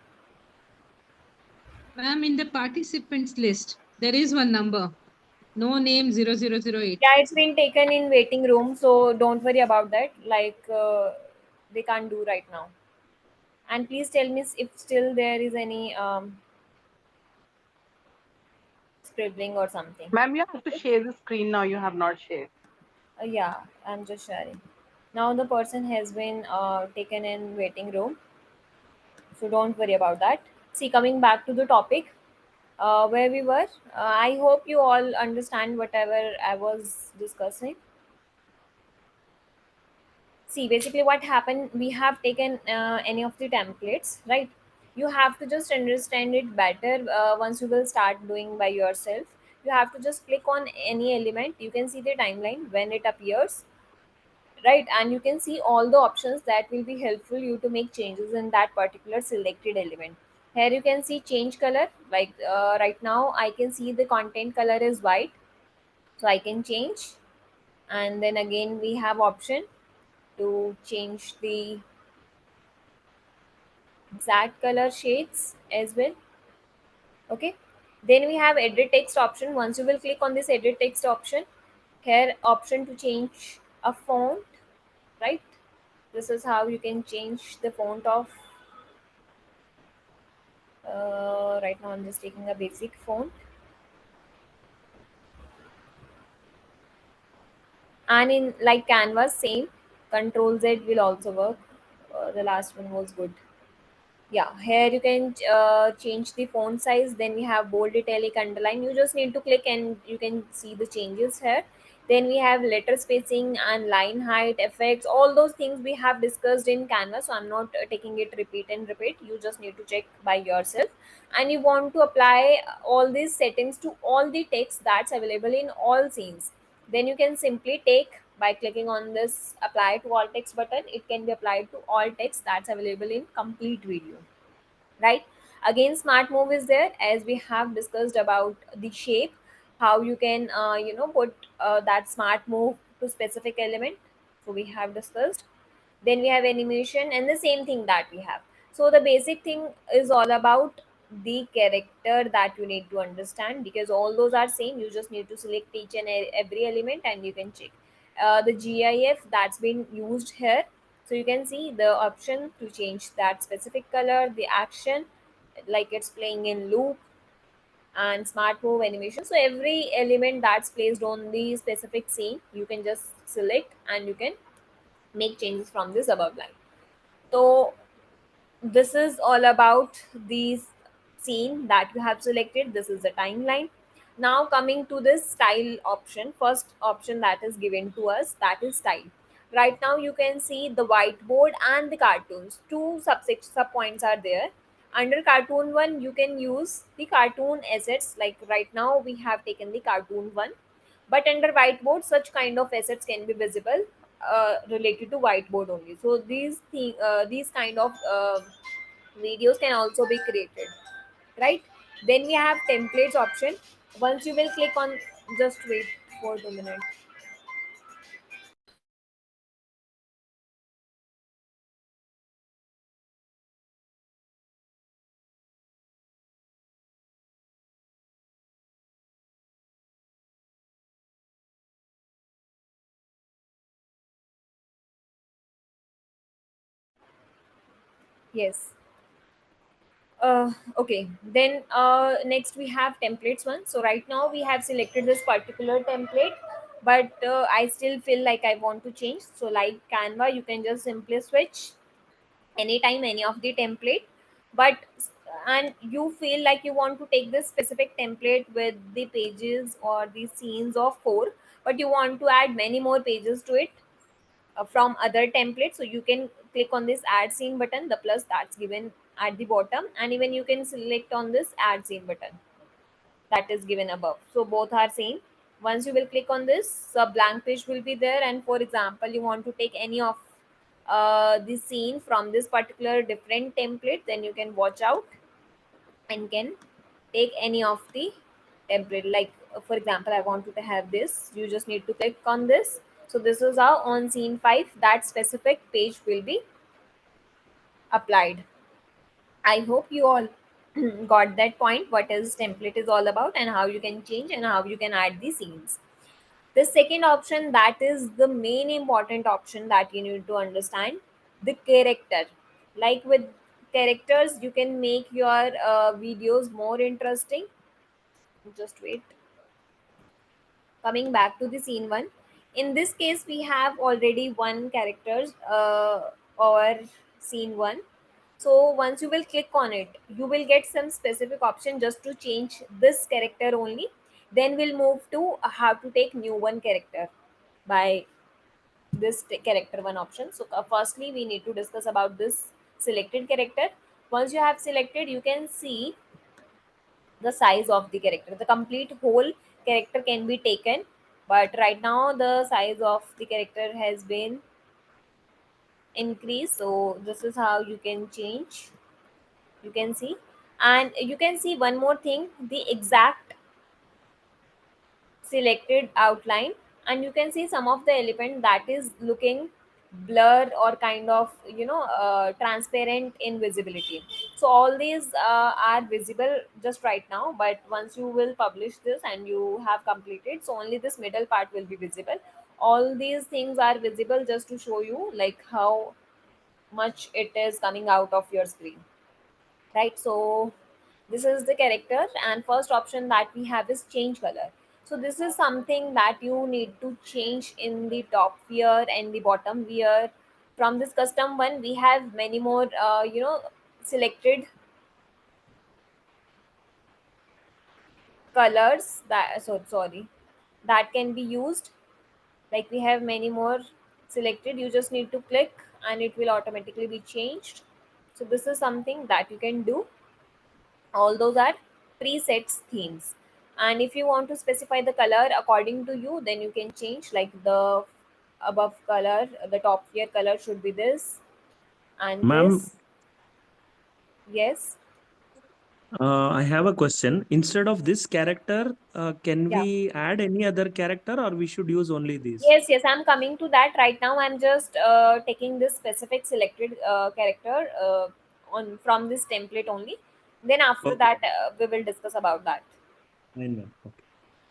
Ma'am, in the participants list, there is one number. No name 0008. Yeah, it's been taken in waiting room, so don't worry about that. Like they can't do right now. And please tell me if still there is any scribbling or something. Ma'am, you have to share the screen now. You have not shared. Yeah, I'm just sharing. Now the person has been taken in waiting room, so don't worry about that. See, coming back to the topic, where we were, I hope you all understand whatever I was discussing. See, basically what happened, we have taken any of the templates, right? You have to just understand it better once you will start doing by yourself. You have to just click on any element. You can see the timeline when it appears, right? And you can see all the options that will be helpful you to make changes in that particular selected element. Here you can see change color, like right now I can see the content color is white, so I can change. And then again we have option to change the exact color shades as well. Okay, then we have edit text option. Once you will click on this edit text option, here option to change a font, right? This is how you can change the font of right now I'm just taking a basic font. And in like canvas, same, control Z will also work. The last one was good. Yeah, here you can change the font size. Then we have bold, italic, underline. You just need to click and you can see the changes here. Then we have letter spacing and line height effects. All those things we have discussed in Canva, so I'm not taking it repeat and repeat. You just need to check by yourself. And you want to apply all these settings to all the text that's available in all scenes. Then you can simply take by clicking on this apply to all text button. It can be applied to all text that's available in complete video, right? Again, smart move is there, as we have discussed about the shape, how you can put that smart move to specific element, so we have discussed. Then we have animation and the same thing that we have. So the basic thing is all about the character that you need to understand, because all those are same. You just need to select each and every element and you can check the GIF that's been used here. So you can see the option to change that specific color, the action, like it's playing in loop, and smart move animation. So every element that's placed on the specific scene, you can just select and you can make changes from this above line. So this is all about the scene that you have selected. This is the timeline. Now coming to this style option, first option that is given to us, that is style. Right now you can see the whiteboard and the cartoons. Two sub points are there. Under cartoon one, you can use the cartoon assets. Like right now we have taken the cartoon one, but under whiteboard such kind of assets can be visible. related to whiteboard only. So these kind of videos can also be created, right? Then we have templates option. Once you will click on, just wait for 2 minutes. Yes. Okay, then next we have templates one. So right now we have selected this particular template, but I still feel like I want to change. So like Canva, you can just simply switch anytime any of the template, but and you feel like you want to take this specific template with the pages or the scenes of 4, but you want to add many more pages to it from other templates. So you can click on this add scene button, the plus that's given at the bottom, and even you can select on this add scene button that is given above. So both are same. Once you will click on this, a blank page will be there, and for example you want to take any of the scene from this particular different template, then you can watch out and can take any of the template. Like for example, I want to have this, you just need to click on this. So this is how on scene 5 that specific page will be applied. I hope you all got that point, what is template is all about and how you can change and how you can add the scenes. The second option, that is the main important option that you need to understand, the character. Like with characters, you can make your videos more interesting. Just wait. Coming back to the scene one, in this case we have already one characters or scene one. So once you will click on it, you will get some specific option just to change this character only. Then we'll move to how to take new one character by this character one option. So firstly we need to discuss about this selected character. Once you have selected, you can see the size of the character. The complete whole character can be taken, but right now the size of the character has been increased. So this is how you can change. You can see, and you can see one more thing, the exact selected outline, and you can see some of the element that is looking blur or kind of transparent in visibility. So all these are visible just right now, but once you will publish this and you have completed, so only this middle part will be visible. All these things are visible just to show you like how much it is coming out of your screen, right? So this is the character, and first option that we have is change color. So this is something that you need to change in the top viewer and the bottom viewer. From this custom one, we have many more selected colors that, so sorry, that can be used. Like we have many more selected, you just need to click and it will automatically be changed. So this is something that you can do. All those are presets themes, and if you want to specify the color according to you, then you can change. Like the above color, the top tier color should be this and Ma'am, this. Yes. I have a question. Instead of this character, can Yeah. we add any other character or we should use only this? Yes, I'm coming to that right now. I'm just taking this specific selected character on from this template only. Then after Okay, that, we will discuss about that. fine, ma'am. Okay.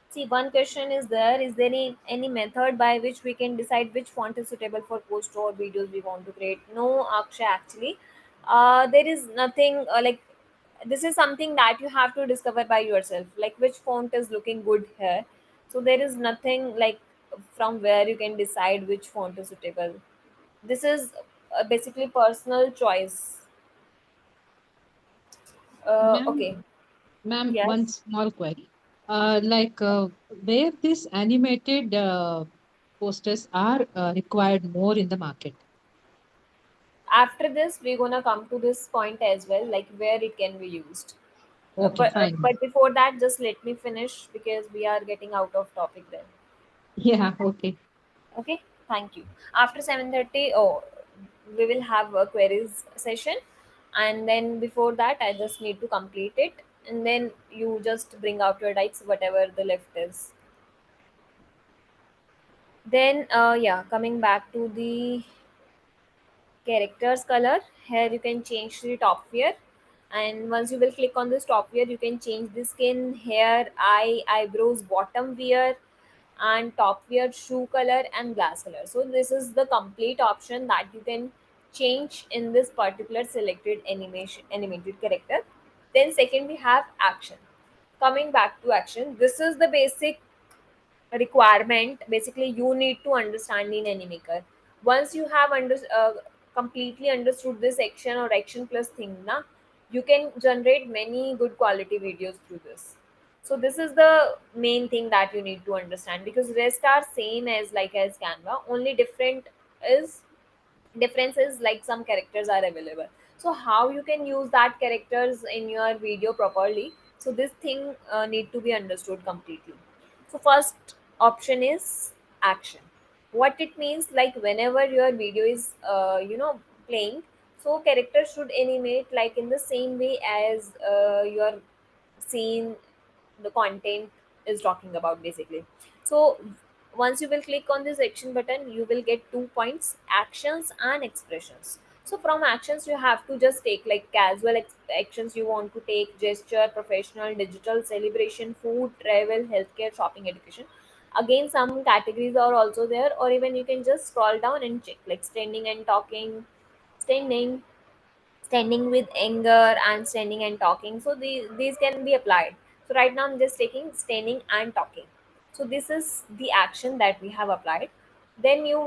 See, one question is there: is there any method by which we can decide which font is suitable for post or videos we want to create? No, Akshay, actually, there is nothing like this is something that you have to discover by yourself. Like which font is looking good here. So there is nothing like from where you can decide which font is suitable. This is basically personal choice. Ma'am, Okay. ma'am, one Yes. small query. Where these animated posters are required more in the market. After this, we're gonna come to this point as well, like where it can be used. Okay, fine. But before that, just let me finish because we are getting out of topic then. Yeah, okay. Okay, Thank you. After 7:30, oh, we will have a queries session, and then before that, I just need to complete it, and then you just bring out your dice, whatever the left is. Then, yeah, coming back to the characters color, here you can change the top wear, and once you will click on this top wear, you can change the skin, hair, eye, eyebrows, bottom wear, and top wear, shoe color, and glass color. So this is the complete option that you can change in this particular selected animated character. Then second we have action. Coming back to action, this is the basic requirement basically you need to understand in animaker. Once you have completely understood this action or action plus thing na, you can generate many good quality videos through this. So this is the main thing that you need to understand, because rest are same as like as Canva, only is difference is like some characters are available. So how you can use that characters in your video properly, so this thing need to be understood completely. So first option is action. What it means, like whenever your video is playing, so characters should animate like in the same way as your scene, the content is talking about basically. So once you will click on this action button, you will get 2 points: actions and expressions. So from actions you have to just take like casual actions you want to take: gesture, professional, digital, celebration, food, travel, healthcare, shopping, education. Again, some categories are also there, or even you can just scroll down and check like standing and talking, standing, standing with anger, and standing and talking. So these can be applied. So right now I'm just taking standing and talking. So this is the action that we have applied. Then you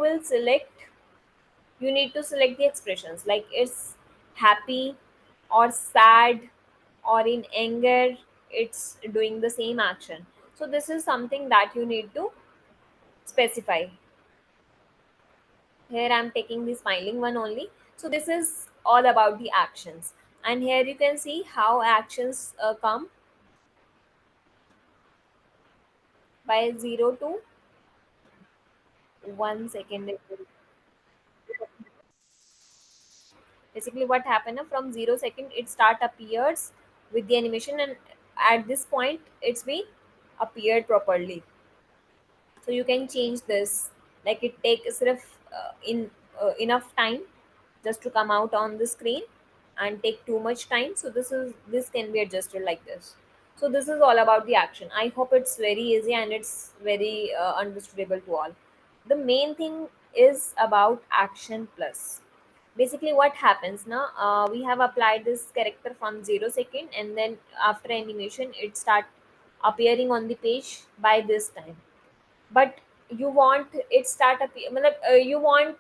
need to select the expressions like it's happy or sad or in anger, it's doing the same action. So this is something that you need to specify. Here I'm taking the smiling one only. So this is all about the actions, and here you can see how actions come by 0 to 1 second. Basically what happened from 0 second it start appears with the animation, and at this point it's been appeared properly. So you can change this, like it takes in enough time just to come out on the screen and take too much time. So this can be adjusted like this. So this is all about the action. I hope it's very easy and it's very understandable to all. The main thing is about action plus. Basically what happens now, we have applied this character from 0 second, and then after animation it start appearing on the page by this time. But you want it start you want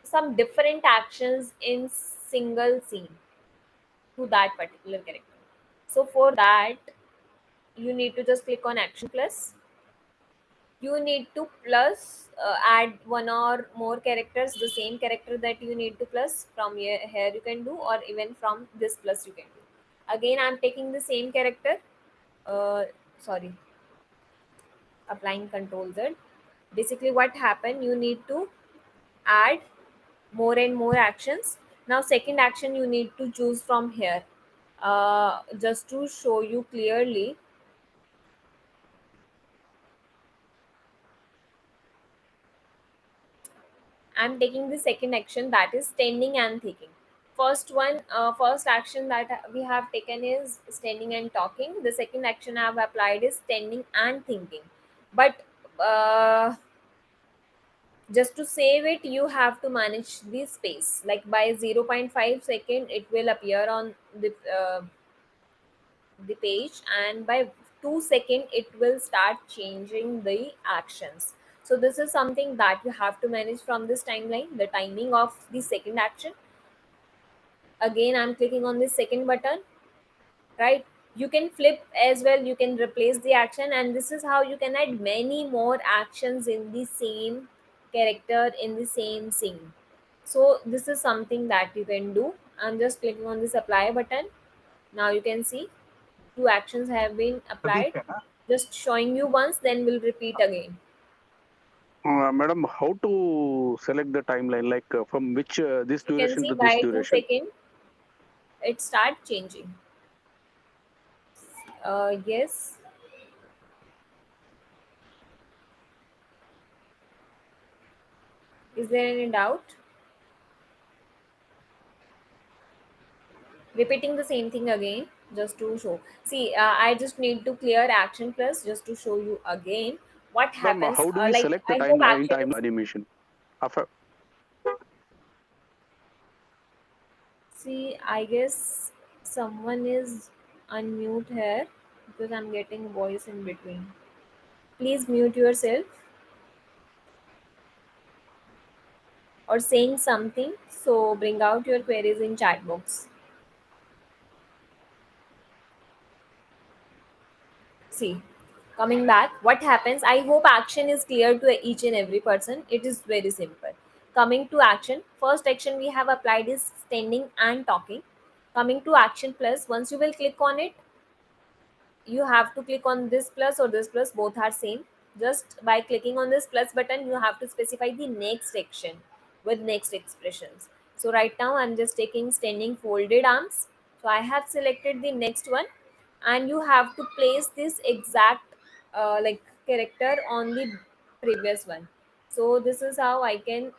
some different actions in single scene to that particular character. So for that you need to just click on action plus. You need to plus add one or more characters, the same character that you need to plus from here you can do, or even from this plus you can do. Again I'm taking the same character, sorry, applying control Z. Basically what happened, you need to add more and more actions. Now second action you need to choose from here. Just to show you clearly, I'm taking the second action, that is standing and thinking. First action that we have taken is standing and talking. The second action I have applied is standing and thinking. But just to save it, you have to manage the space. Like by 0.5 second, it will appear on the page, and by 2 second, it will start changing the actions. So this is something that you have to manage from this timeline, the timing of the second action. Again, I'm clicking on the second button, right? You can flip as well, you can replace the action, and this is how you can add many more actions in the same character in the same scene. So this is something that you can do. I'm just clicking on this apply button. Now you can see two actions have been applied. Just showing you once, then we'll repeat again. Madam, how to select the timeline? Like from which this You can duration see to this by 2 duration? seconds, it start changing. Yes. Is there any doubt? Repeating the same thing again just to show. See, I just need to clear action plus just to show you again what Ma'am, happens. how do we Like select the I hope timeline in action time is. animation? After, See, I guess someone is unmute here because I'm getting voice in between. Please mute yourself or saying something. So bring out your queries in chat box. See, coming back, what happens? I hope action is clear to each and every person. It is very simple. Coming to action, first action we have applied is standing and talking. Coming to action plus, once you will click on it, you have to click on this plus or this plus, both are same. Just by clicking on this plus button, you have to specify the next action with next expressions. So right now I'm just taking standing folded arms. So I have selected the next one, and you have to place this exact like character on the previous one. So this is how I can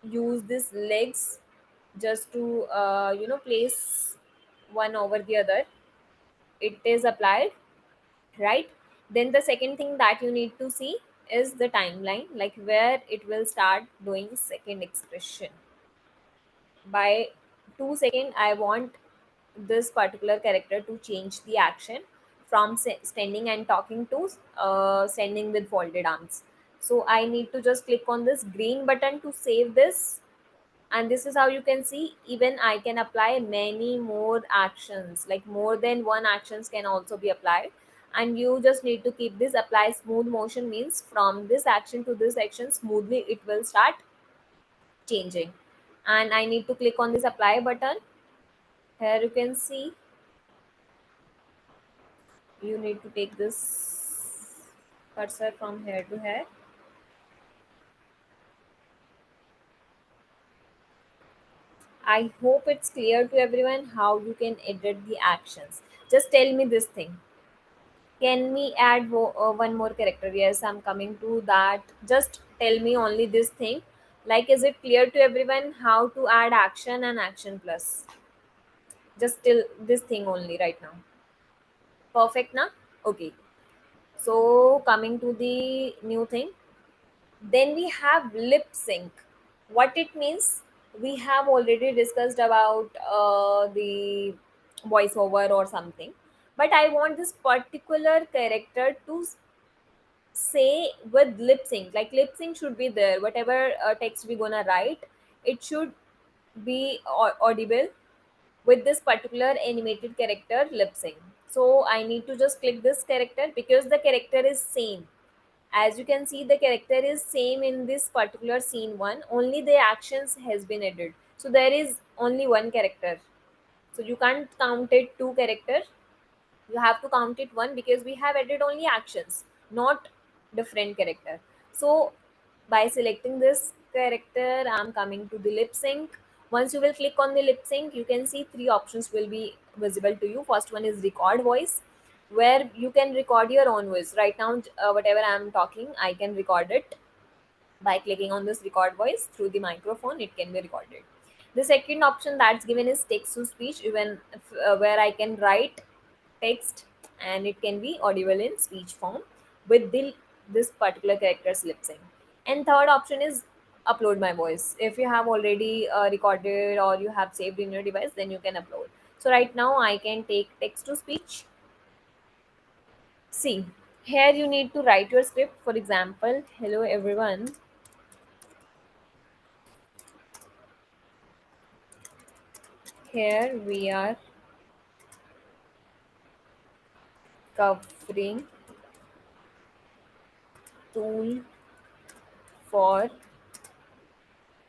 use this legs just to place one over the other. It is applied, right? Then the second thing that you need to see is the timeline, like where it will start doing second expression. By 2 seconds, I want this particular character to change the action from standing and talking to standing with folded arms. So I need to just click on this green button to save this, and this is how you can see even I can apply many more actions, like more than one actions can also be applied. And you just need to keep this apply smooth motion, means from this action to this action smoothly it will start changing. And I need to click on this apply button. Here you can see you need to take this cursor from here to here. I hope it's clear to everyone how you can edit the actions. Just tell me this thing. Can we add one more character? Yes, I'm coming to that. Just tell me only this thing. Like, is it clear to everyone how to add action and action plus? Just till this thing only right now. Perfect, na? Okay. So, coming to the new thing. Then we have lip sync. What it means? We have already discussed about the voiceover or something. But I want this particular character to say with lip sync. Like lip sync should be there, whatever text we're gonna write, it should be audible with this particular animated character lip sync. So I need to just click this character because the character is same. As you can see, the character is same in this particular scene one, only the actions has been added. So there is only one character, so you can't count it two character, you have to count it one, because we have added only actions, not different character. So by selecting this character, I'm coming to the lip sync. Once you will click on the lip sync, you can see three options will be visible to you. First one is record voice, where you can record your own voice. Right now, whatever I'm talking, I can record it by clicking on this record voice through the microphone. It can be recorded. The second option that's given is text to speech, even where I can write text and it can be audible in speech form with this particular character's lip sync. And third option is upload my voice. If you have already recorded or you have saved in your device, then you can upload. So right now I can take text to speech. See, here you need to write your script. For example, hello everyone. Here we are covering tool for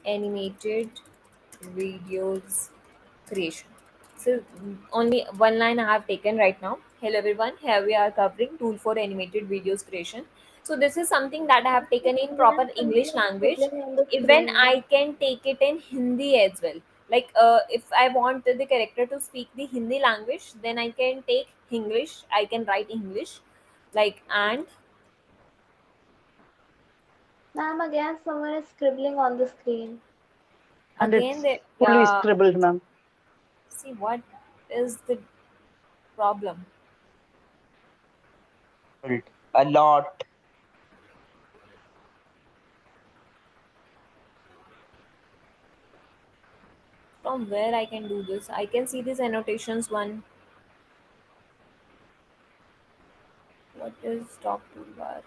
animated videos creation. So only one line I have taken right now. Hello everyone, here we are covering tool for animated videos creation. So this is something that I have taken in proper English language. Scribbling on the Even screen. I can take it in Hindi as well. Like if I want the character to speak the Hindi language, then I can take English. I can write English, like and Ma'am, again, someone is scribbling on the screen. And again it's the fully scribbled, ma'am. see what is the problem. A lot. From where I can do this? I can see these annotations one. What is top toolbar?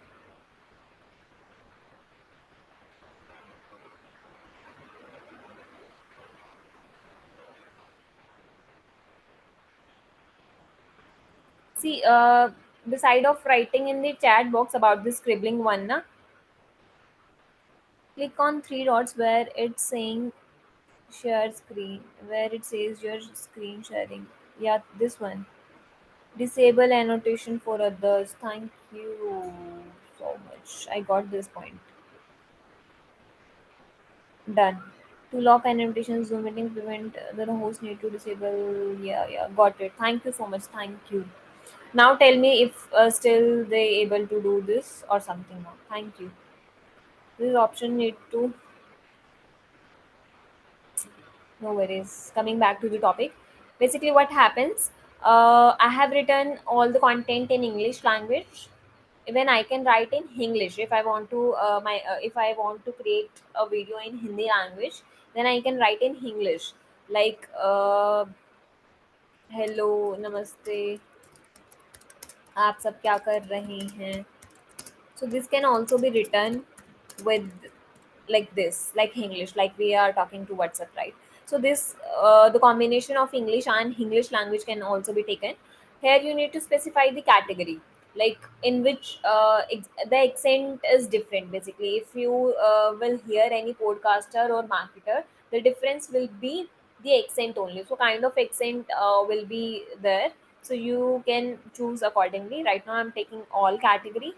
See, beside of writing in the chat box about the scribbling one, na, click on three dots where it's saying share screen, where it says your screen sharing. Yeah, this one. Disable annotation for others. Thank you so much. I got this point. Done. To lock annotations, Zoom meeting prevent the host need to disable. Yeah, got it. Thank you so much. Thank you. Now tell me if still they able to do this or something now. Thank you. This option need to, no worries. Coming back to the topic, basically what happens, I have written all the content in English language. Even I can write in English if I want to if I want to create a video in Hindi language, then I can write in English, like hello, namaste, आप सब क्या कर रहे हैं. So this can also be written with like this, like English, like we are talking to WhatsApp, right? So this the combination of English and English language can also be taken. Here you need to specify the category, like in which the accent is different. Basically, if you will hear any podcaster or marketer, the difference will be the accent only. So kind of accent will be there, so you can choose accordingly. Right now I'm taking all category.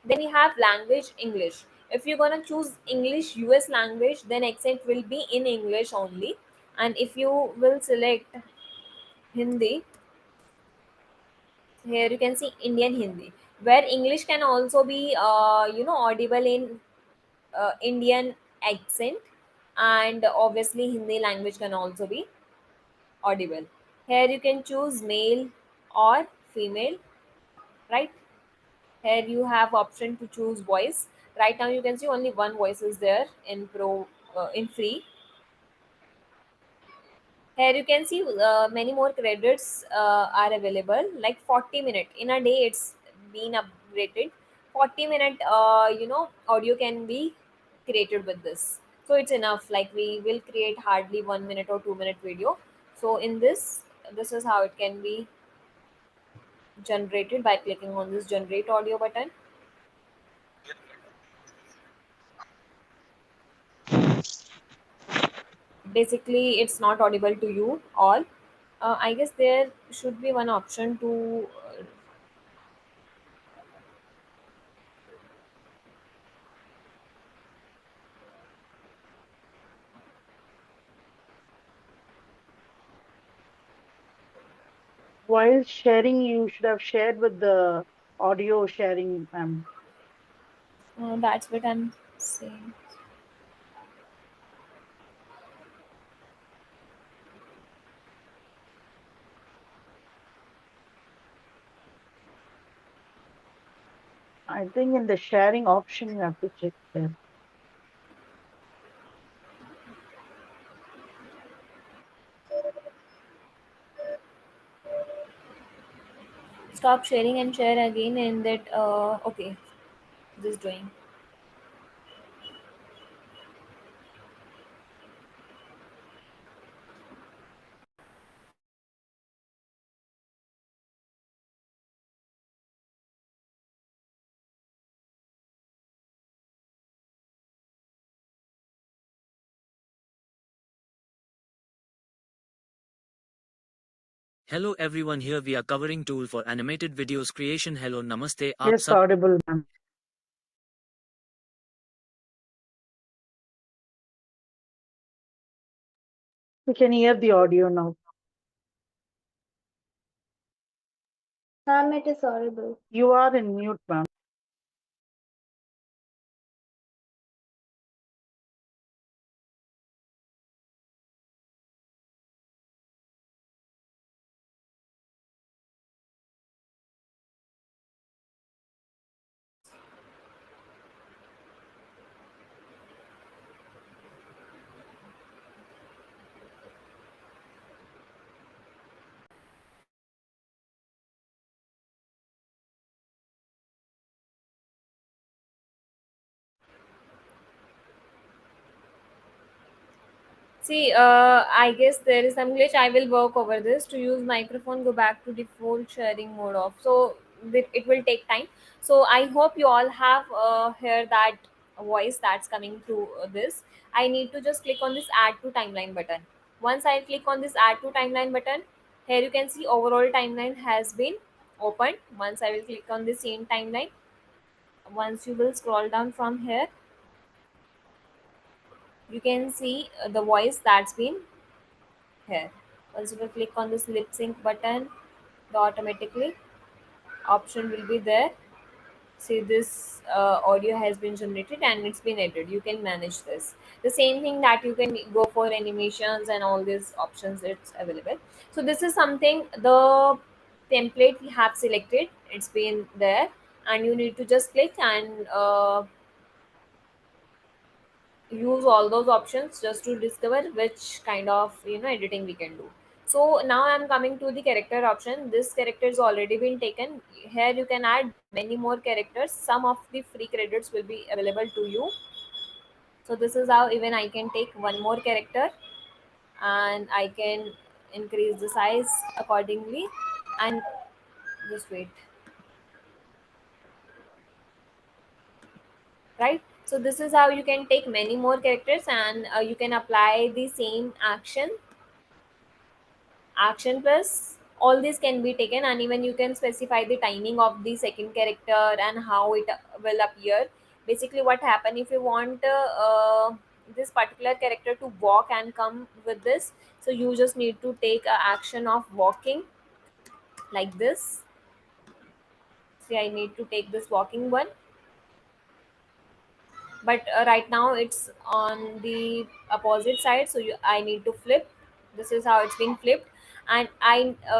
Then you have language English. If you're gonna choose English US language, then accent will be in English only. And if you will select Hindi, here you can see Indian Hindi, where English can also be audible in Indian accent, and obviously Hindi language can also be audible. Here you can choose male or female, right? Here you have option to choose voice. Right now you can see only one voice is there in pro in free. Here you can see many more credits are available, like 40-minute in a day. It's been upgraded. 40-minute audio can be created with this, so it's enough. Like we will create hardly 1 minute or 2 minute video. So in this is how it can be generated by clicking on this generate audio button. Basically it's not audible to you all. I guess there should be one option to While sharing, you should have shared with the audio sharing, ma'am. that's what I'm saying. I think in the sharing option, you have to check there. Stop sharing and share again, and that okay, just doing. Hello everyone, here we are covering tool for animated videos creation. Hello, namaste. आप Yes, सब audible, ma'am. We can hear the audio now. Ma'am, it is audible. You are in mute, ma'am. See, I guess there is some glitch. I will work over this. To use microphone, go back to default sharing mode off. So it will take time. So I hope you all have heard that voice that's coming through this. I need to just click on this add to timeline button. Once I click on this add to timeline button, here you can see overall timeline has been opened. Once I will click on the same timeline, once you will scroll down from here, you can see the voice that's been here. Once you will click on this lip sync button, the automatically option will be there. See, this audio has been generated and it's been edited. You can manage this. The same thing that you can go for animations and all these options, it's available. So this is something, the template we have selected, it's been there, and you need to just click and use all those options just to discover which kind of editing we can do. So now I'm coming to the character option. This character has already been taken. Here you can add many more characters. Some of the free credits will be available to you. So this is how even I can take one more character and I can increase the size accordingly. And just wait, right? So this is how you can take many more characters, and you can apply the same action plus all these can be taken, and even you can specify the timing of the second character and how it will appear. Basically what happen, if you want this particular character to walk and come with this, so you just need to take a action of walking like this. See, I need to take this walking one, but right now it's on the opposite side, so I need to flip. This is how it's been flipped. And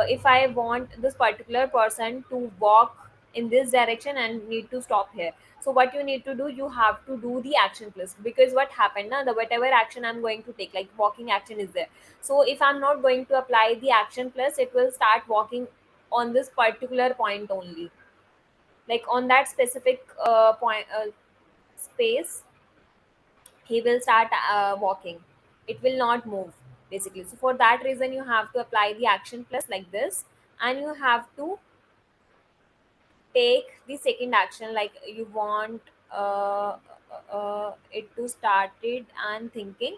if I want this particular person to walk in this direction and need to stop here, so what you need to do, you have to do the action plus, because what happened now, the whatever action I'm going to take, like walking action is there, so if I'm not going to apply the action plus, it will start walking on this particular point only, like on that specific point space he will start walking. It will not move, basically. So for that reason you have to apply the action plus like this, and you have to take the second action, like you want it to started and thinking,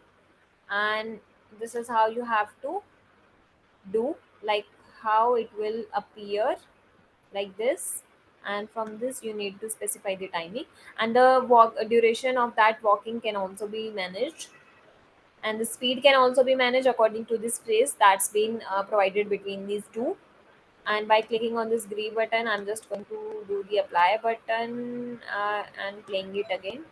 and this is how you have to do, like how it will appear like this. And from this you need to specify the timing, and the walk duration of that walking can also be managed, and the speed can also be managed according to this space that's been provided between these two. And by clicking on this green button, I'm just going to do the apply button and playing it again.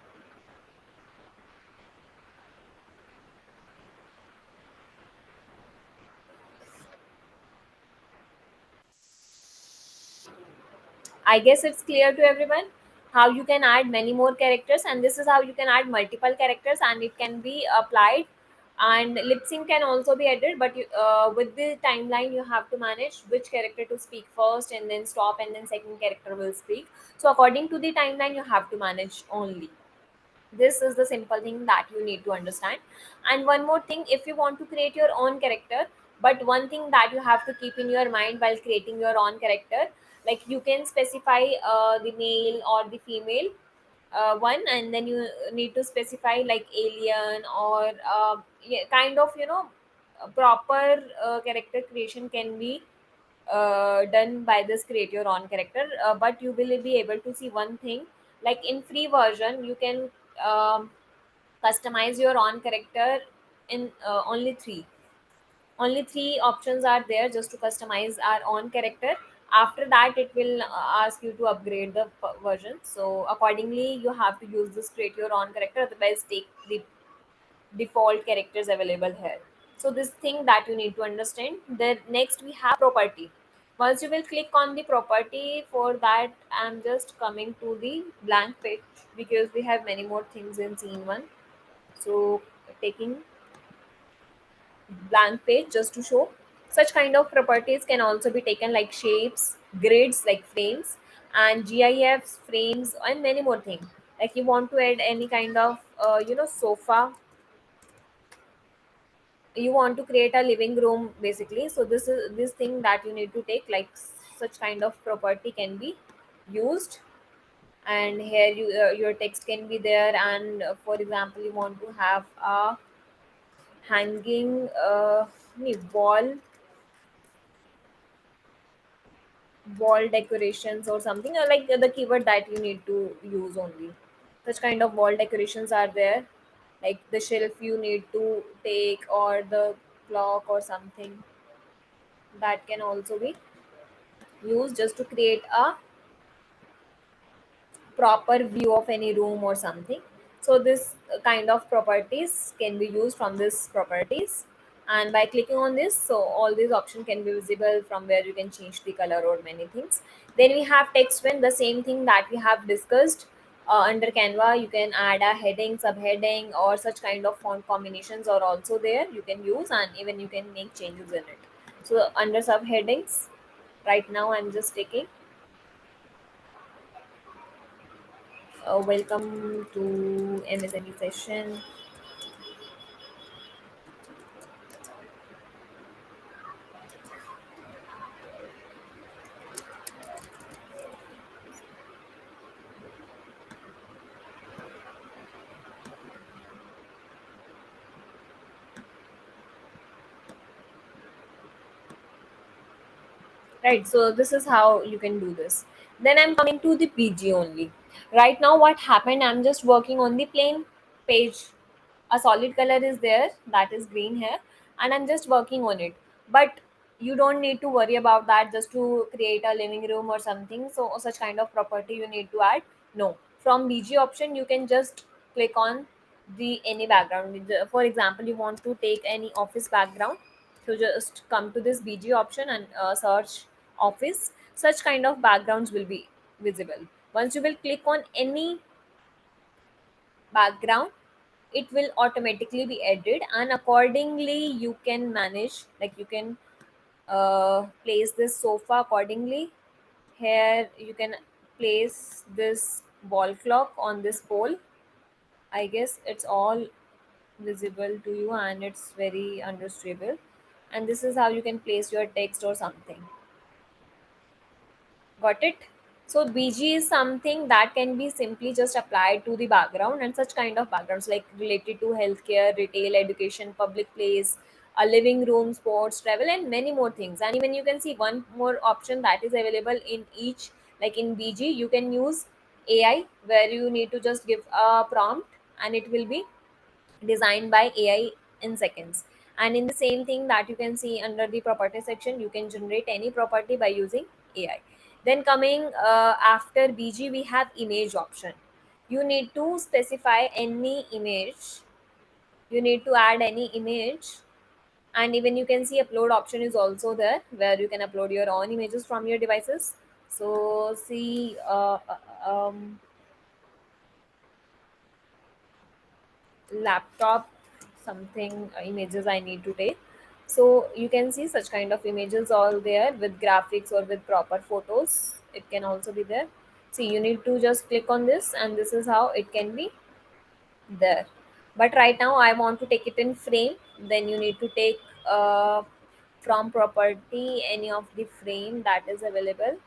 I guess it's clear to everyone how you can add many more characters, and this is how you can add multiple characters and it can be applied. And lip sync can also be added, but with the timeline you have to manage which character to speak first and then stop, and then second character will speak. So according to the timeline you have to manage only. This is the simple thing that you need to understand. And one more thing, if you want to create your own character, but one thing that you have to keep in your mind while creating your own character, like you can specify the male or the female one, and then you need to specify like alien or yeah, kind of a proper character creation can be done by this create your own character. But you will be able to see one thing, like in free version you can um, customize your own character in only three. Only 3 options are there just to customize our own character. After that, it will ask you to upgrade the version. So accordingly, you have to use this create your own character. Otherwise, take the default characters available here. So this thing that you need to understand. Then next we have property. Once you will click on the property, for that I'm just coming to the blank page because we have many more things in scene 1. So taking blank page just to show such kind of properties can also be taken like shapes, grids like frames, and GIFs, frames, and many more things. Like you want to add any kind of sofa, you want to create a living room basically. So this is this thing that you need to take, like such kind of property can be used. And here your text can be there, and for example you want to have a hanging wall decorations or something, or like the keyword that you need to use only. Such kind of wall decorations are there, like the shelf you need to take, or the clock or something that can also be used just to create a proper view of any room or something. So this kind of properties can be used from this properties, and by clicking on this, so all these options can be visible from where you can change the color or many things. Then we have text when the same thing that we have discussed. Under Canva you can add a heading, subheading, or such kind of font combinations are also there you can use, and even you can make changes in it. So under subheadings, right now I'm just taking welcome to MSME session. Right, so this is how you can do this. Then I'm coming to the PG only. Right now what happened, I'm just working on the plain page. A solid color is there, that is green here, and I'm just working on it. But you don't need to worry about that just to create a living room or something. So such kind of property you need to add, no. From BG option you can just click on the any background. For example, you want to take any office background, so just come to this BG option and search office. Such kind of backgrounds will be visible. Once you will click on any background, it will automatically be added, and accordingly you can manage, like you can place this sofa accordingly. Here you can place this wall clock on this pole. I guess it's all visible to you and it's very understandable. And this is how you can place your text or something. Got it? So BG is something that can be simply just applied to the background, and such kind of backgrounds like related to healthcare, retail, education, public place, a living room, sports, travel, and many more things. And even you can see one more option that is available in each, like in BG, you can use AI where you need to just give a prompt and it will be designed by AI in seconds. And in the same thing that you can see under the property section, you can generate any property by using AI. Then coming after BG, we have image option. You need to specify any image. You need to add any image, and even you can see upload option is also there where you can upload your own images from your devices. So see laptop something images I need to take. So you can see such kind of images all there with graphics or with proper photos. It can also be there. See, you need to just click on this and this is how it can be there. But right now I want to take it in frame. Then you need to take from property any of the frame that is available.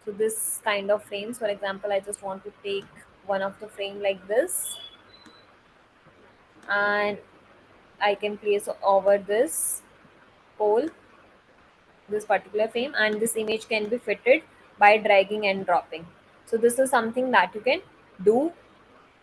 So this kind of frames, for example, I just want to take one of the frame like this, and I can place over this pole this particular frame, and this image can be fitted by dragging and dropping. So this is something that you can do.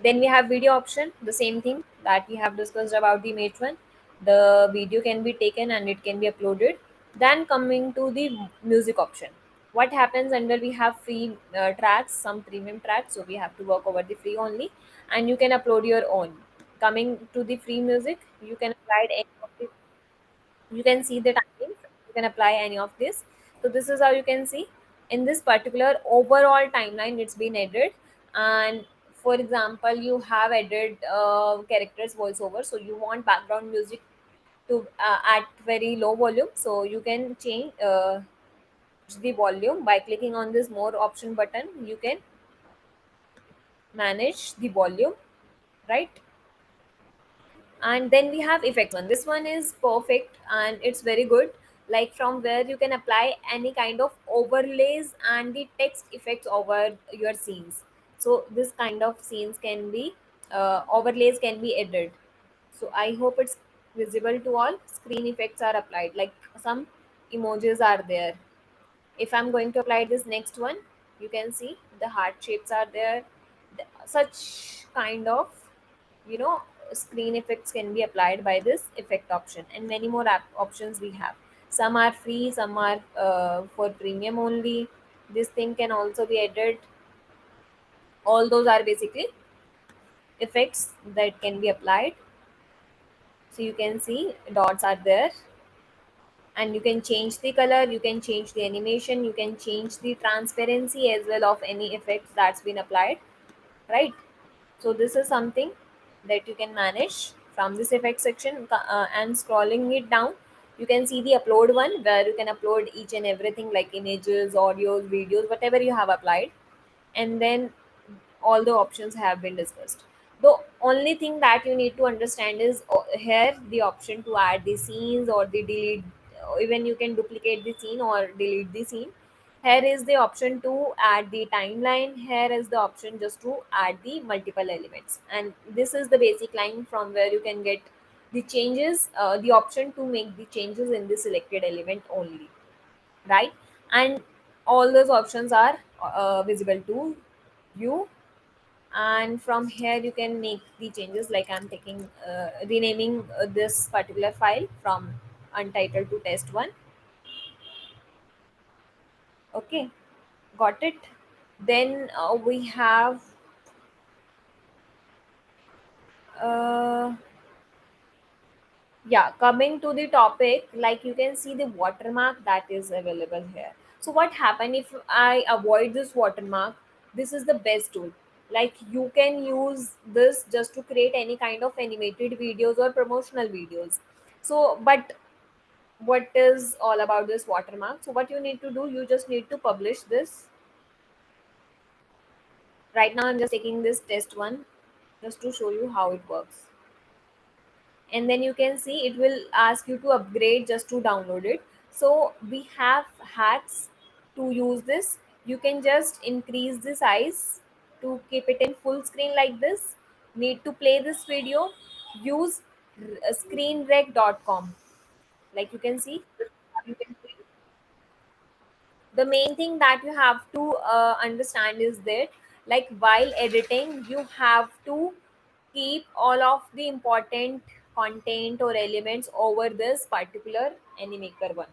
Then we have video option, the same thing that we have discussed about the image one. the video can be taken and it can be uploaded. Then coming to the music option, what happens under we have free tracks, some premium tracks, so we have to work over the free only, and you can upload your own. Coming to the free music, you can apply any of the, you can see the timings, you can apply any of this. So this is how you can see in this particular overall timeline it's been added. And for example, you have added characters voiceover, so you want background music to at very low volume, so you can change the volume by clicking on this more option button. You can manage the volume, right? And then we have effect one. This one is perfect and it's very good, like from where you can apply any kind of overlays and the text effects over your scenes. So this kind of scenes can be overlays can be added. So I hope it's visible to all. Screen effects are applied, like some emojis are there. If I'm going to apply this next one, you can see the heart shapes are there. Such kind of, you know, screen effects can be applied by this effect option, and many more options we have. Some are free, some are for premium only. This thing can also be added. All those are basically effects that can be applied. So you can see dots are there, and you can change the color, you can change the animation, you can change the transparency as well of any effects that's been applied, right? So this is something that you can manage from this effect section. And scrolling it down, you can see the upload one, where you can upload each and everything like images, audios, videos, whatever you have applied. And then all the options have been discussed. The only thing that you need to understand is here the option to add the scenes or the delete, even you can duplicate the scene or delete the scene. Here is the option to add the timeline. Here is the option just to add the multiple elements. And this is the basic line from where you can get the changes, the option to make the changes in the selected element only, right? And all those options are visible to you. And from here you can make the changes, like I'm taking renaming this particular file from untitled to test one. Okay, got it. Then we have uh, yeah, coming to the topic, like you can see the watermark that is available here. So what happen if I avoid this watermark? This is the best tool. Like you can use this just to create any kind of animated videos or promotional videos. So but what is all about this watermark? So what you need to do, you just need to publish this. Right now I'm just taking this test one just to show you how it works. And then you can see it will ask you to upgrade just to download it. So we have hacks to use this. You can just increase the size to keep it in full screen like this. Need to play this video, use screenrec.com. Like you can see, you can see the main thing that you have to understand is that, like while editing, you have to keep all of the important content or elements over this particular animaker one,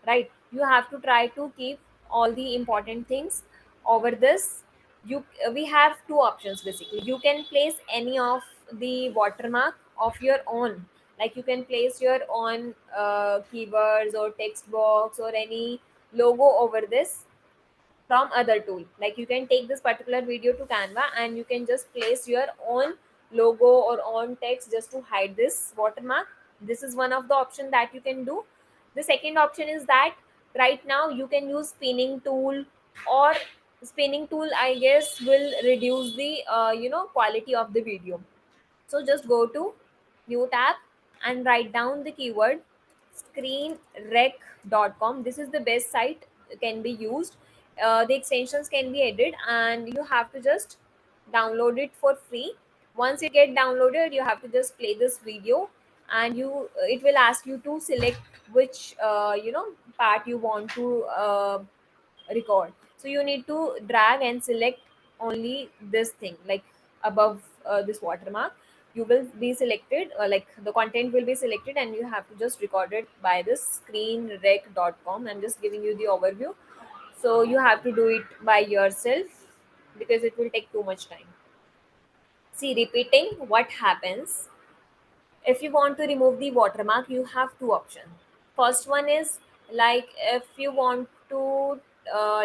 right? You have to try to keep all the important things over this. You We have two options basically. You can place any of the watermark of your own, like you can place your own keywords or text box or any logo over this from other tool. Like you can take this particular video to Canva and you can just place your own logo or own text just to hide this watermark. This is one of the option that you can do. The second option is that right now you can use spinning tool, or spinning tool I guess will reduce the quality of the video. So just go to new tab and write down the keyword screenrec.com. This is the best site can be used. The extensions can be added and you have to just download it for free. Once it get downloaded, you have to just play this video, and it will ask you to select which part you want to record. So you need to drag and select only this thing, like above this watermark. you will be selected, like the content will be selected, and you have to just record it by this screenrec.com. I'm just giving you the overview. So you have to do it by yourself because it will take too much time. See, repeating what happens. If you want to remove the watermark, you have two options. First one is, like, if you want to